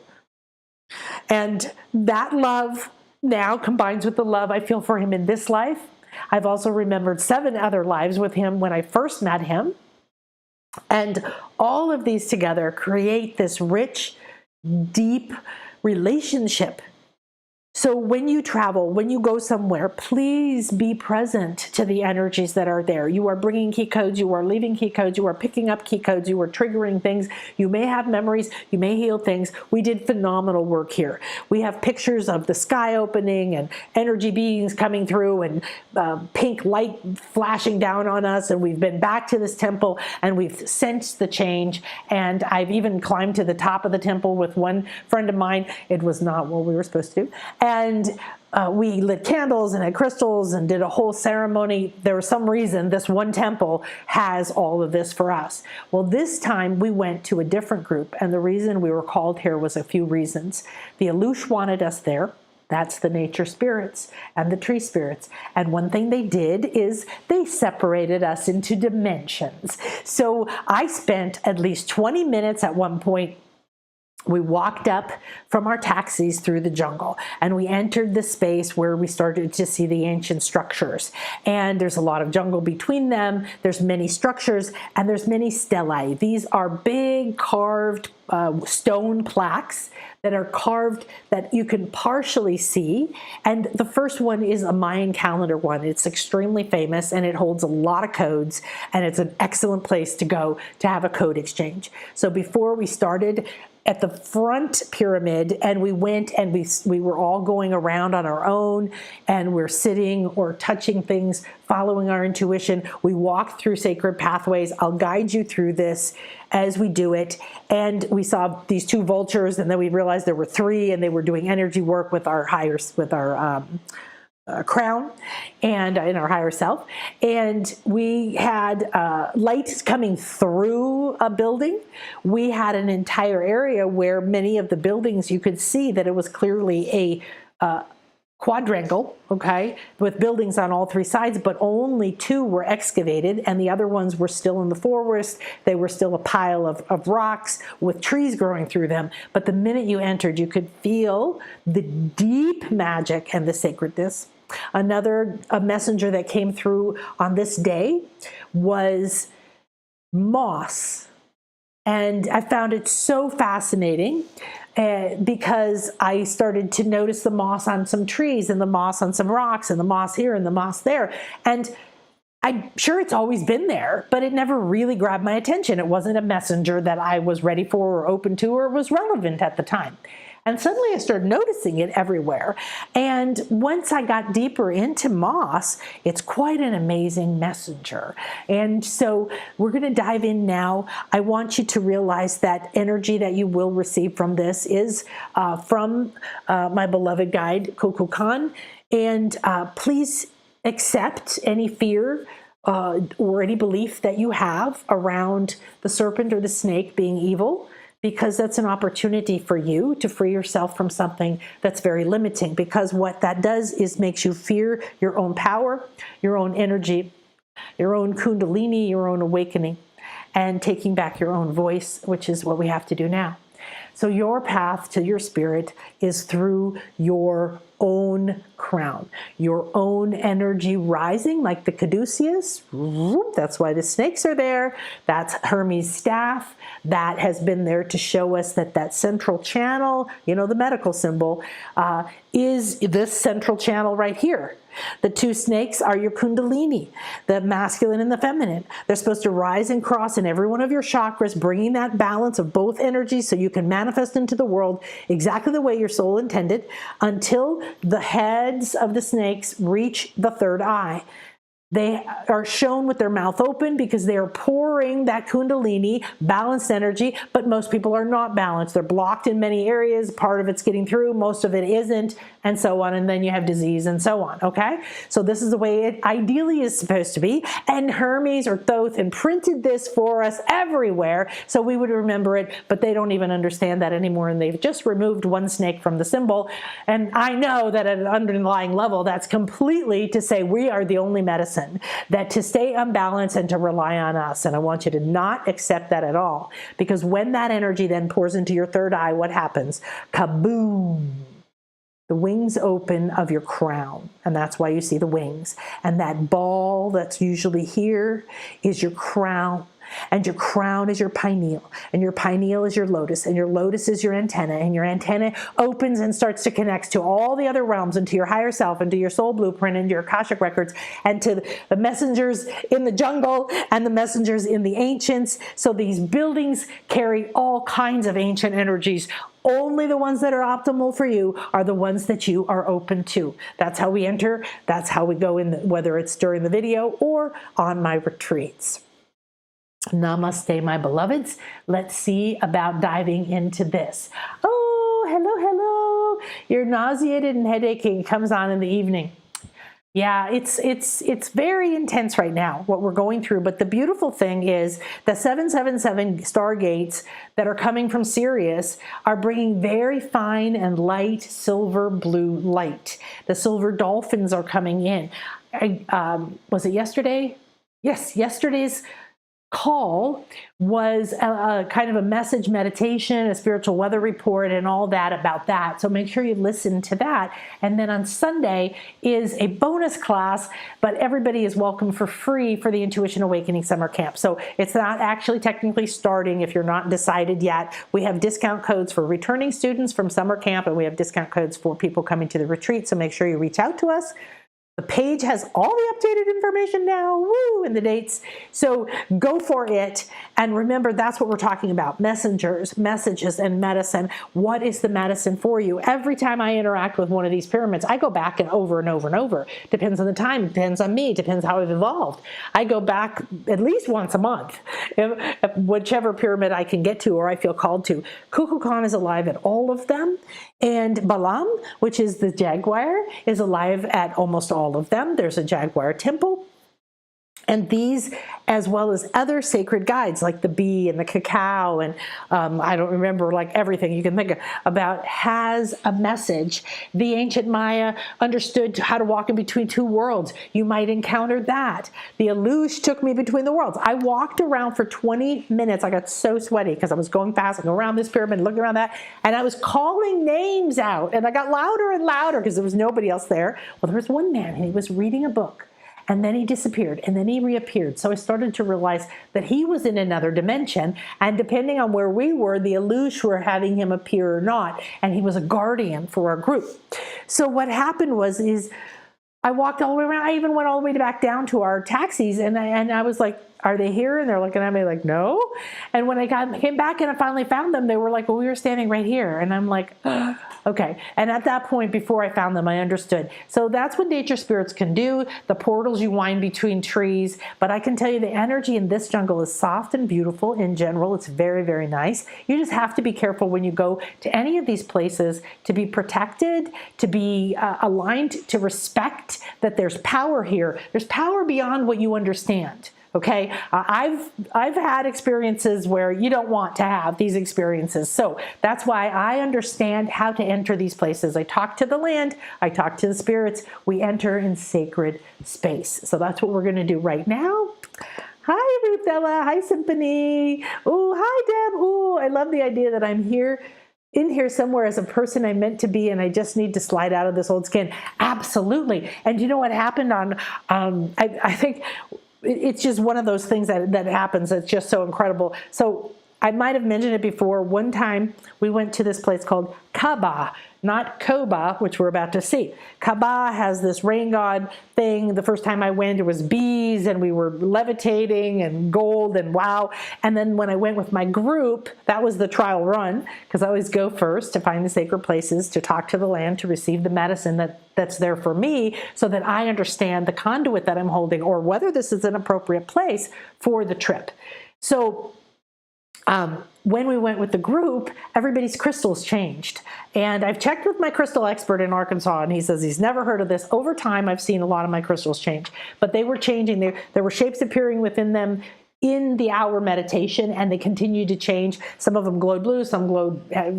And that love now combines with the love I feel for him in this life. I've also remembered 7 other lives with him when I first met him. And all of these together create this rich, deep relationship. So when you travel, when you go somewhere, please be present to the energies that are there. You are bringing key codes, you are leaving key codes, you are picking up key codes, you are triggering things. You may have memories, you may heal things. We did phenomenal work here. We have pictures of the sky opening and energy beings coming through and pink light flashing down on us. And we've been back to this temple and we've sensed the change. And I've even climbed to the top of the temple with one friend of mine. It was not what we were supposed to do. And we lit candles and had crystals and did a whole ceremony. There was some reason this one temple has all of this for us. Well, this time we went to a different group, and the reason we were called here was a few reasons. The Alush wanted us there. That's the nature spirits and the tree spirits. And one thing they did is they separated us into dimensions. So I spent at least 20 minutes at one point. We walked up from our taxis through the jungle and we entered the space where we started to see the ancient structures. And there's a lot of jungle between them. There's many structures and there's many stelae. These are big carved stone plaques that are carved that you can partially see. And the first one is a Mayan calendar one. It's extremely famous and it holds a lot of codes, and it's an excellent place to go to have a code exchange. So before we started at the front pyramid, and we went and we were all going around on our own, and we're sitting or touching things, following our intuition. We walked through sacred pathways. I'll guide you through this as we do it. And we saw these two vultures, and then we realized there were three, and they were doing energy work with our crown and in our higher self. And we had light coming through a building. We had an entire area where many of the buildings, you could see that it was clearly a quadrangle, okay, with buildings on all three sides, but only two were excavated, and the other ones were still in the forest. They were still a pile of rocks with trees growing through them. But the minute you entered, you could feel the deep magic and the sacredness. A messenger that came through on this day was moss. And I found it so fascinating because I started to notice the moss on some trees and the moss on some rocks and the moss here and the moss there. And I'm sure it's always been there, but it never really grabbed my attention. It wasn't a messenger that I was ready for or open to or was relevant at the time. And suddenly I started noticing it everywhere. And once I got deeper into moss, it's quite an amazing messenger. And so we're going to dive in now. I want you to realize that energy that you will receive from this is from my beloved guide, Cocoon. And please accept any fear or any belief that you have around the serpent or the snake being evil, because that's an opportunity for you to free yourself from something that's very limiting. Because what that does is makes you fear your own power, your own energy, your own kundalini, your own awakening, and taking back your own voice, which is what we have to do now. So your path to your spirit is through your own crown, your own energy rising like the caduceus. That's why the snakes are there. That's Hermes' staff. That has been there to show us that that central channel, you know, the medical symbol, is this central channel right here. The two snakes are your kundalini, the masculine and the feminine. They're supposed to rise and cross in every one of your chakras, bringing that balance of both energies so you can manifest into the world exactly the way your soul intended, until the heads of the snakes reach the third eye. They are shown with their mouth open because they are pouring that kundalini, balanced energy, but most people are not balanced. They're blocked in many areas. Part of it's getting through, most of it isn't, and so on. And then you have disease and so on, okay? So this is the way it ideally is supposed to be. And Hermes or Thoth imprinted this for us everywhere so we would remember it, but they don't even understand that anymore. And they've just removed one snake from the symbol. And I know that at an underlying level, that's completely to say we are the only medicine, that to stay unbalanced and to rely on us. And I want you to not accept that at all, because when that energy then pours into your third eye, what happens? Kaboom! The wings open of your crown, and that's why you see the wings. And that ball that's usually here is your crown. And your crown is your pineal, and your pineal is your lotus, and your lotus is your antenna, and your antenna opens and starts to connect to all the other realms, and to your higher self, and to your soul blueprint, and your Akashic records, and to the messengers in the jungle, and the messengers in the ancients. So these buildings carry all kinds of ancient energies. Only the ones that are optimal for you are the ones that you are open to. That's how we enter. That's how we go in, whether it's during the video or on my retreats. Namaste, my beloveds. Let's see about diving into this. Oh, hello, hello. You're nauseated and headaching. It comes on in the evening. Yeah, it's very intense right now, what we're going through. But the beautiful thing is the 777 stargates that are coming from Sirius are bringing very fine and light silver blue light. The silver dolphins are coming in. Was it yesterday? Yes, yesterday's call was a kind of a message meditation, a spiritual weather report, and all that about that. So make sure you listen to that. And then on Sunday is a bonus class, but everybody is welcome for free for the Intuition Awakening Summer Camp. So it's not actually technically starting if you're not decided yet. We have discount codes for returning students from summer camp, and we have discount codes for people coming to the retreat. So make sure you reach out to us. The page has all the updated information now, woo, and the dates. So go for it. And remember, that's what we're talking about. Messengers, messages, and medicine. What is the medicine for you? Every time I interact with one of these pyramids, I go back and over and over and over. Depends on the time, depends on me, depends how I've evolved. I go back at least once a month, whichever pyramid I can get to or I feel called to. Kukulkan is alive at all of them. And Balam, which is the Jaguar, is alive at almost all of them. There's a Jaguar temple. And these, as well as other sacred guides like the bee and the cacao, and I don't remember, like everything you can think about, has a message. The ancient Maya understood how to walk in between two worlds. You might encounter that. The Alush took me between the worlds. I walked around for 20 minutes. I got so sweaty because I was going fast, going around this pyramid, looking around that, and I was calling names out, and I got louder and louder because there was nobody else there. Well, there was one man, and he was reading a book. And then he disappeared, and then he reappeared. So I started to realize that he was in another dimension, and depending on where we were, the Alush were having him appear or not, and he was a guardian for our group. So what happened was, I walked all the way around. I even went all the way back down to our taxis, and I was like, are they here? And they're looking at me like, no. And when I came back and I finally found them, they were like, well, we were standing right here. And I'm like, okay. And at that point, before I found them, I understood. So that's what nature spirits can do. The portals you wind between trees. But I can tell you the energy in this jungle is soft and beautiful in general. It's very, very nice. You just have to be careful when you go to any of these places to be protected, to be aligned, to respect that there's power here. There's power beyond what you understand. Okay, I've had experiences where you don't want to have these experiences. So that's why I understand how to enter these places. I talk to the land, I talk to the spirits, we enter in sacred space. So that's what we're going to do right now. Hi, Ruthella. Hi, Symphony. Oh, hi, Deb. Oh, I love the idea that I'm here. In here somewhere as a person I'm meant to be, and I just need to slide out of this old skin. Absolutely. And you know what happened on, I think it's just one of those things that happens. It's just so incredible. So I might have mentioned it before. One time we went to this place called Kaaba, not Koba, which we're about to see. Kaaba has this rain god thing. The first time I went, it was bees, and we were levitating and gold and wow. And then when I went with my group, that was the trial run, because I always go first to find the sacred places, to talk to the land, to receive the medicine that's there for me, so that I understand the conduit that I'm holding, or whether this is an appropriate place for the trip. So when we went with the group, everybody's crystals changed. And I've checked with my crystal expert in Arkansas, and he says he's never heard of this. Over time, I've seen a lot of my crystals change. But they were changing. There were shapes appearing within them in the hour meditation, and they continued to change. Some of them glowed blue, some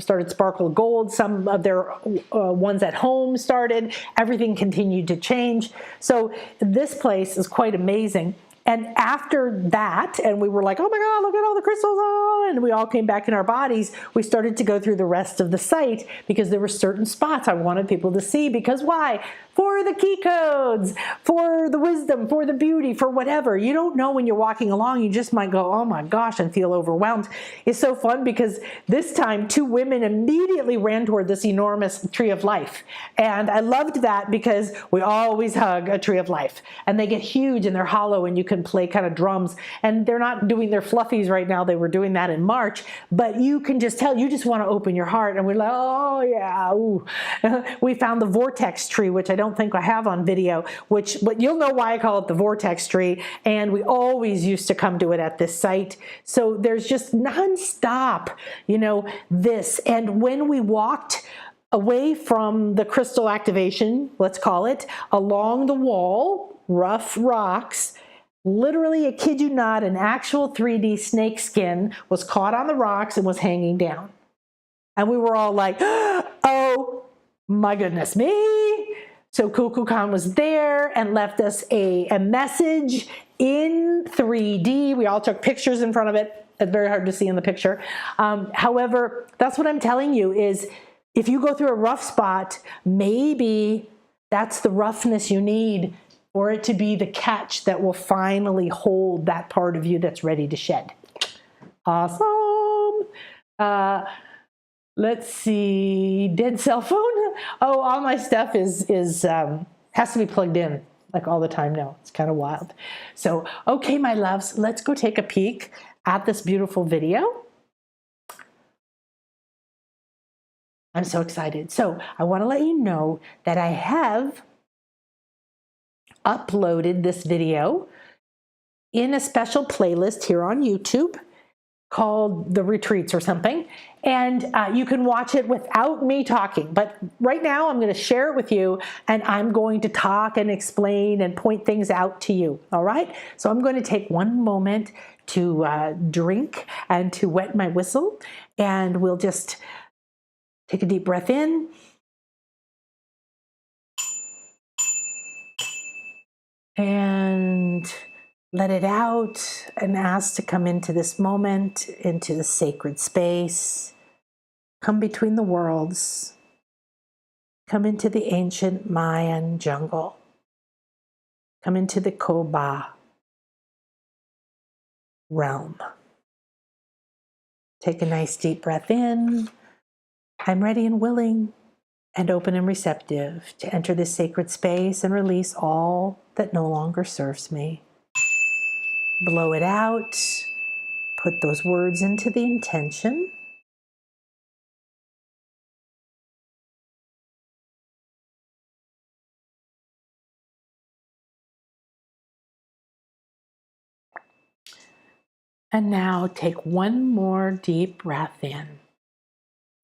started sparkle gold, some of their ones at home started. Everything continued to change. So this place is quite amazing. And after that, and we were like, oh my God, look at all the crystals, and we all came back in our bodies, we started to go through the rest of the site, because there were certain spots I wanted people to see. Because why? For the key codes, for the wisdom, for the beauty, for whatever. You don't know when you're walking along. You just might go, oh my gosh, and feel overwhelmed. It's so fun, because this time 2 women immediately ran toward this enormous tree of life. And I loved that, because we always hug a tree of life. And they get huge, and they're hollow, and you can play kind of drums. And they're not doing their fluffies right now. They were doing that in March. But you can just tell, you just want to open your heart. And we're like, oh yeah, ooh. We found the vortex tree, which I don't think I have on video, but you'll know why I call it the vortex tree. And we always used to come to it at this site. So there's just nonstop, this. And when we walked away from the crystal activation, let's call it, along the wall, rough rocks, literally, I kid you not, an actual 3D snake skin was caught on the rocks and was hanging down. And we were all like, oh my goodness me. So Kukulkan was there and left us a message in 3D. We all took pictures in front of it. It's very hard to see in the picture. However, that's what I'm telling you is if you go through a rough spot, maybe that's the roughness you need for it to be the catch that will finally hold that part of you that's ready to shed. Awesome. Let's see, dead cell phone. Oh, all my stuff has to be plugged in like all the time now. It's kind of wild. So, okay, my loves, let's go take a peek at this beautiful video. I'm so excited. So I want to let you know that I have uploaded this video in a special playlist here on YouTube called The Retreats or something. And you can watch it without me talking. But right now I'm going to share it with you and I'm going to talk and explain and point things out to you. All right. So I'm going to take one moment to drink and to wet my whistle. And we'll just take a deep breath in. And let it out and ask to come into this moment, into the sacred space. Come between the worlds. Come into the ancient Mayan jungle. Come into the Koba realm. Take a nice deep breath in. I'm ready and willing and open and receptive to enter this sacred space and release all that no longer serves me. Blow it out. Put those words into the intention. And now take one more deep breath in.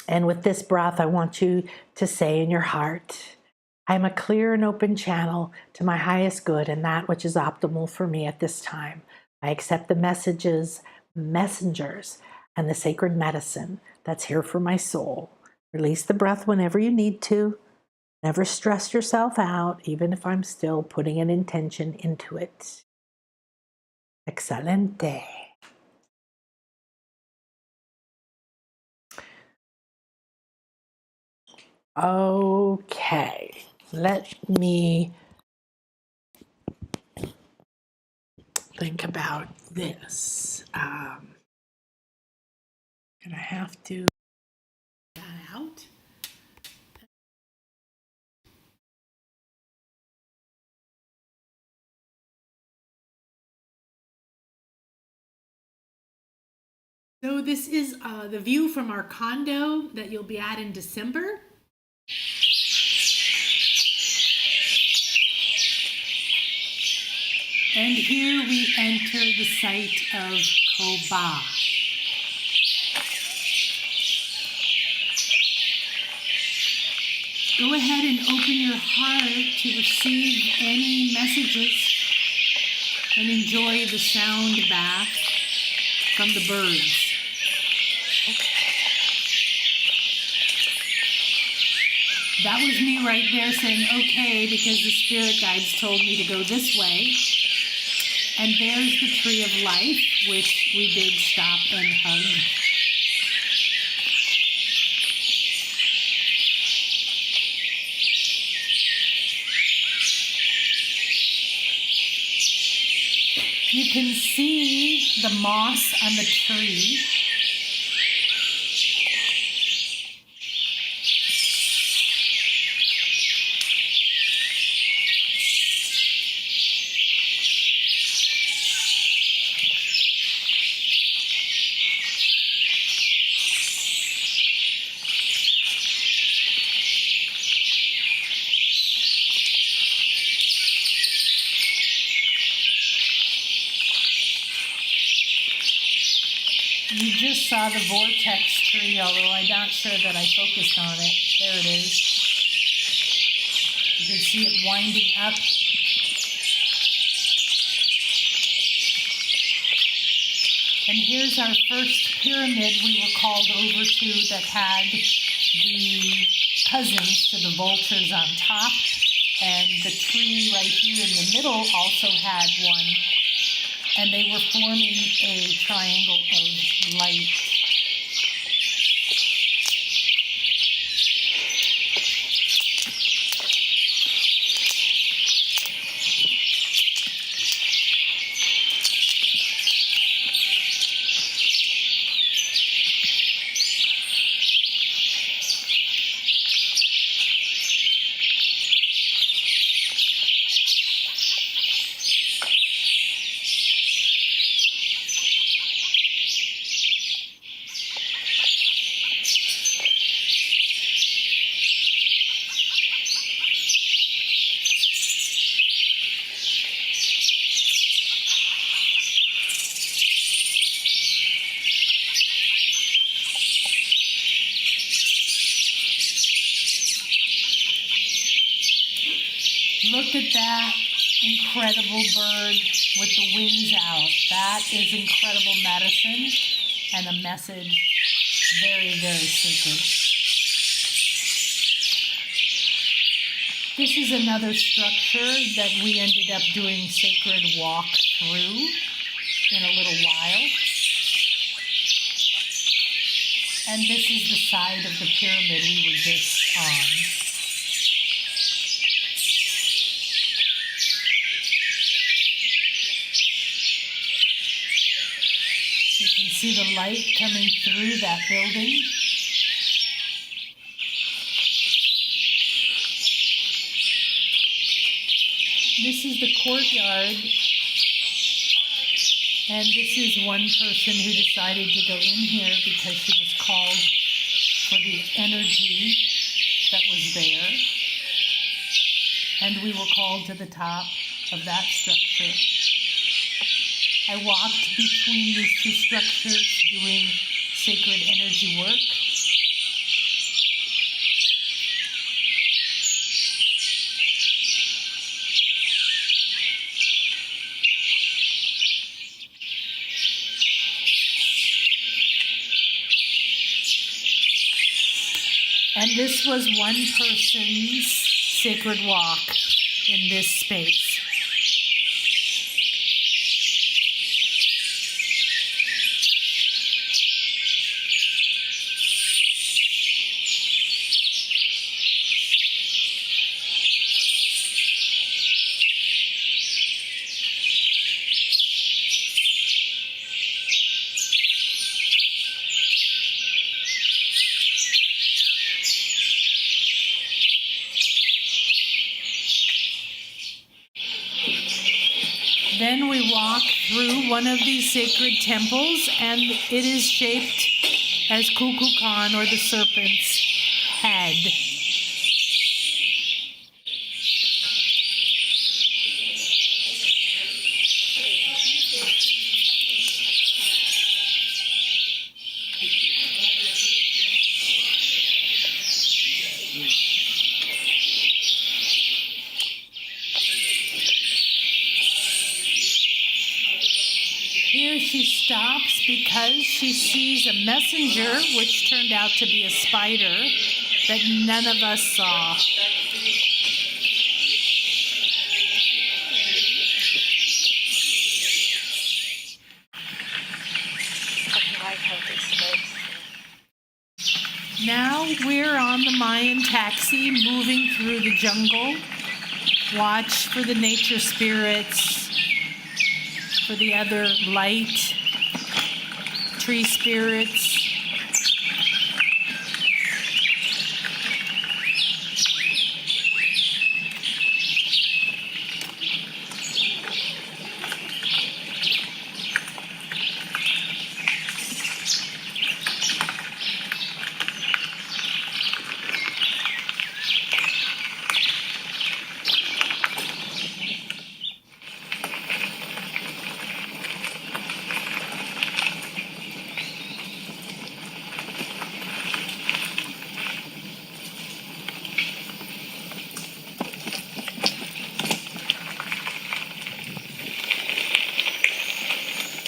And with this breath, I want you to say in your heart, I'm a clear and open channel to my highest good and that which is optimal for me at this time. I accept the messages, messengers, and the sacred medicine that's here for my soul. Release the breath whenever you need to. Never stress yourself out, even if I'm still putting an intention into it. Excelente. Okay, let me think about this. And I have to get that out. So this is the view from our condo that you'll be at in December. And here we enter the site of Koba. Go ahead and open your heart to receive any messages and enjoy the sound bath from the birds. That was me right there saying, okay, because the spirit guides told me to go this way. And there's the tree of life, which we did stop and hug. You can see the moss on the tree. You just saw the vortex tree, although I'm not sure that I focused on it. There it is. You can see it winding up. And here's our first pyramid we were called over to that had the cousins to the vultures on top. And the tree right here in the middle also had one, and they were forming a triangle of light. Look at that incredible bird with the wings out. That is incredible medicine and a message very, very sacred. This is another structure that we ended up doing sacred walk through in a little while. And this is the side of the pyramid we were just on. You can see the light coming through that building. This is the courtyard, and this is one person who decided to go in here because she was called for the energy that was there, and we were called to the top of that structure. I walked between these two structures doing sacred energy work. And this was one person's sacred walk in this space. Then we walk through one of these sacred temples, and it is shaped as cocoon or the serpent's head. Here she stops because she sees a messenger, which turned out to be a spider that none of us saw. Now we're on the Mayan taxi, moving through the jungle. Watch for the nature spirits, for the other light, tree spirits.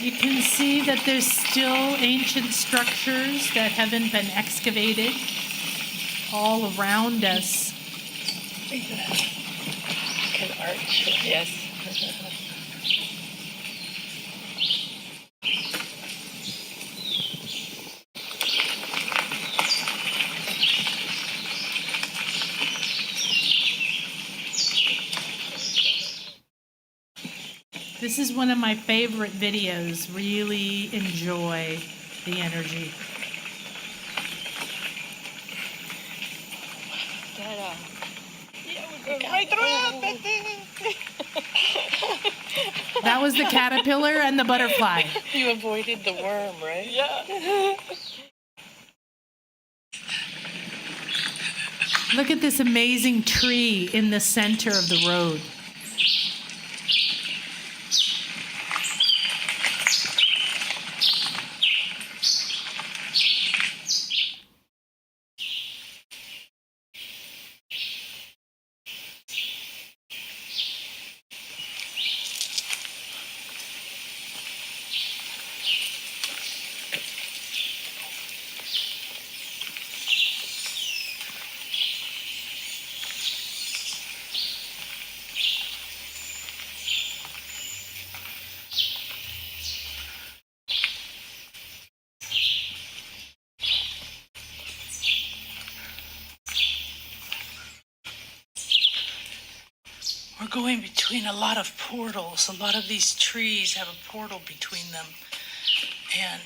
You can see that there's still ancient structures that haven't been excavated all around us. arch. Yes. This is one of my favorite videos. Really enjoy the energy. That, yeah, we're going right through. That was the caterpillar and the butterfly. You avoided the worm, right? Yeah. Look at this amazing tree in the center of the road. We're going between a lot of portals. A lot of these trees have a portal between them. And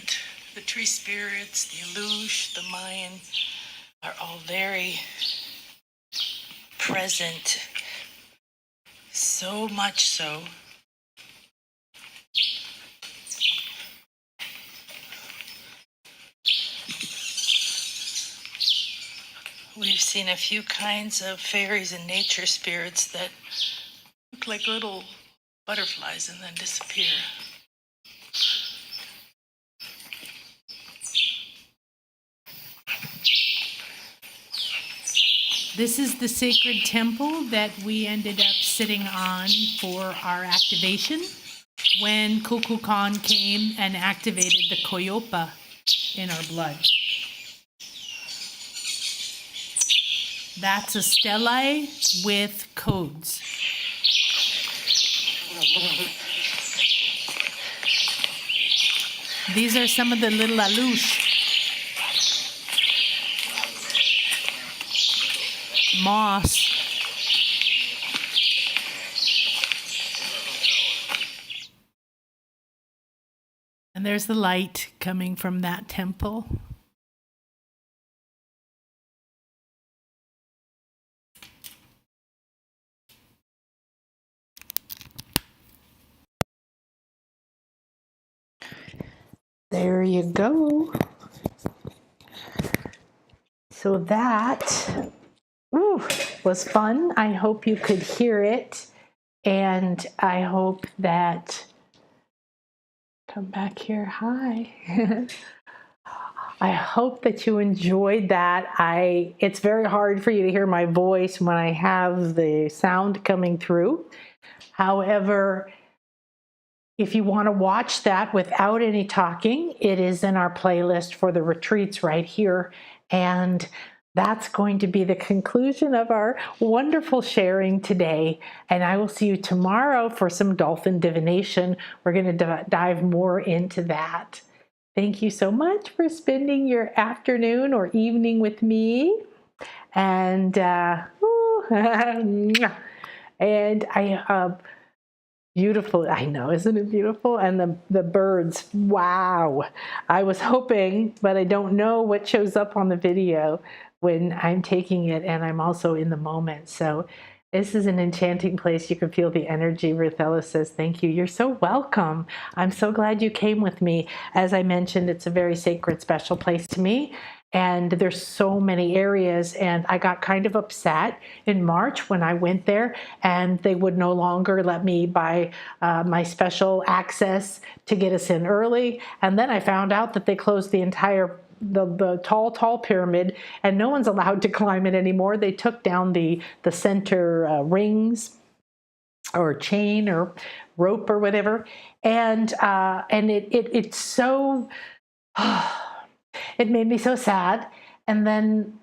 the tree spirits, the Alush, the Mayan, are all very present. So much so. We've seen a few kinds of fairies and nature spirits that look like little butterflies and then disappear. This is the sacred temple that we ended up sitting on for our activation when Kukulkan came and activated the Koyopa in our blood. That's a stele with codes. These are some of the little Alush. Moss. And there's the light coming from that temple. There you go. So that was fun. I hope you could hear it. And I hope that, come back here, hi. I hope that you enjoyed that. It's very hard for you to hear my voice when I have the sound coming through. However, if you want to watch that without any talking, it is in our playlist for the retreats right here. And that's going to be the conclusion of our wonderful sharing today. And I will see you tomorrow for some dolphin divination. We're going to dive more into that. Thank you so much for spending your afternoon or evening with me. And, and beautiful, I know, isn't it beautiful? And the birds, wow. I was hoping, but I don't know what shows up on the video when I'm taking it and I'm also in the moment. So this is an enchanting place. You can feel the energy. Ruthella says, thank you. You're so welcome. I'm so glad you came with me. As I mentioned, it's a very sacred, special place to me. And there's so many areas, and I got kind of upset in March when I went there and they would no longer let me buy my special access to get us in early. And then I found out that they closed the entire the tall pyramid and no one's allowed to climb it anymore. They took down the center rings or chain or rope or whatever. And it's so... It made me so sad. And then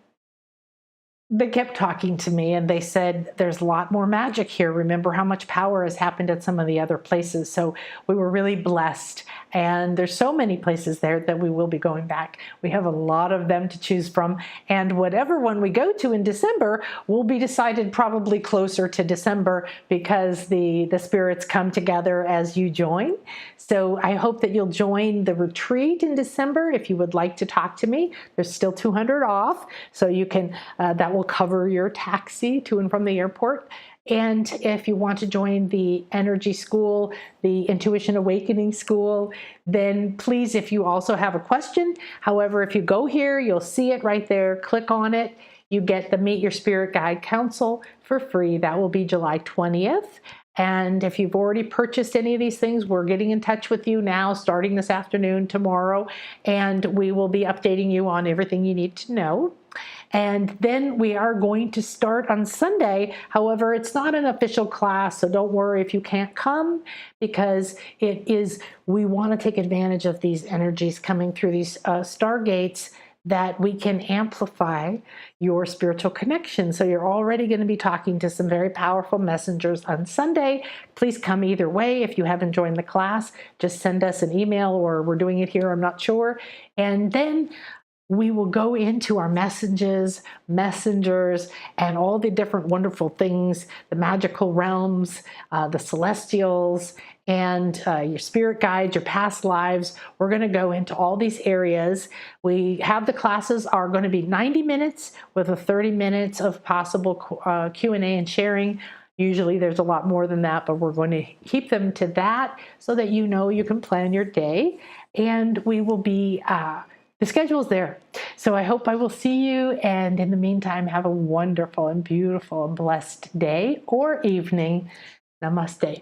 they kept talking to me and they said, there's a lot more magic here. Remember how much power has happened at some of the other places. So we were really blessed. And there's so many places there that we will be going back. We have a lot of them to choose from. And whatever one we go to in December will be decided probably closer to December, because the spirits come together as you join. So I hope that you'll join the retreat in December. If you would like to talk to me, there's still $200 off. So you can, that will cover your taxi to and from the airport. And if you want to join the energy school, the intuition awakening school, then please, if you also have a question, however, if you go here, you'll see it right there, click on it. You get the Meet Your Spirit Guide Council for free. That will be July 20th. And if you've already purchased any of these things, we're getting in touch with you now, starting this afternoon, tomorrow, and we will be updating you on everything you need to know. And then we are going to start on Sunday. However, it's not an official class, so don't worry if you can't come, because it is, we want to take advantage of these energies coming through these stargates, that we can amplify your spiritual connection. So you're already going to be talking to some very powerful messengers on Sunday. Please come either way. If you haven't joined the class, just send us an email, or we're doing it here, I'm not sure. And then we will go into our messengers, and all the different wonderful things, the magical realms, the celestials, and your spirit guides, your past lives. We're going to go into all these areas. We have the classes are going to be 90 minutes with a 30 minutes of possible Q&A and sharing. Usually there's a lot more than that, but we're going to keep them to that so that you know you can plan your day. And we will be... the schedule's there. So I hope I will see you. And in the meantime, have a wonderful and beautiful and blessed day or evening. Namaste.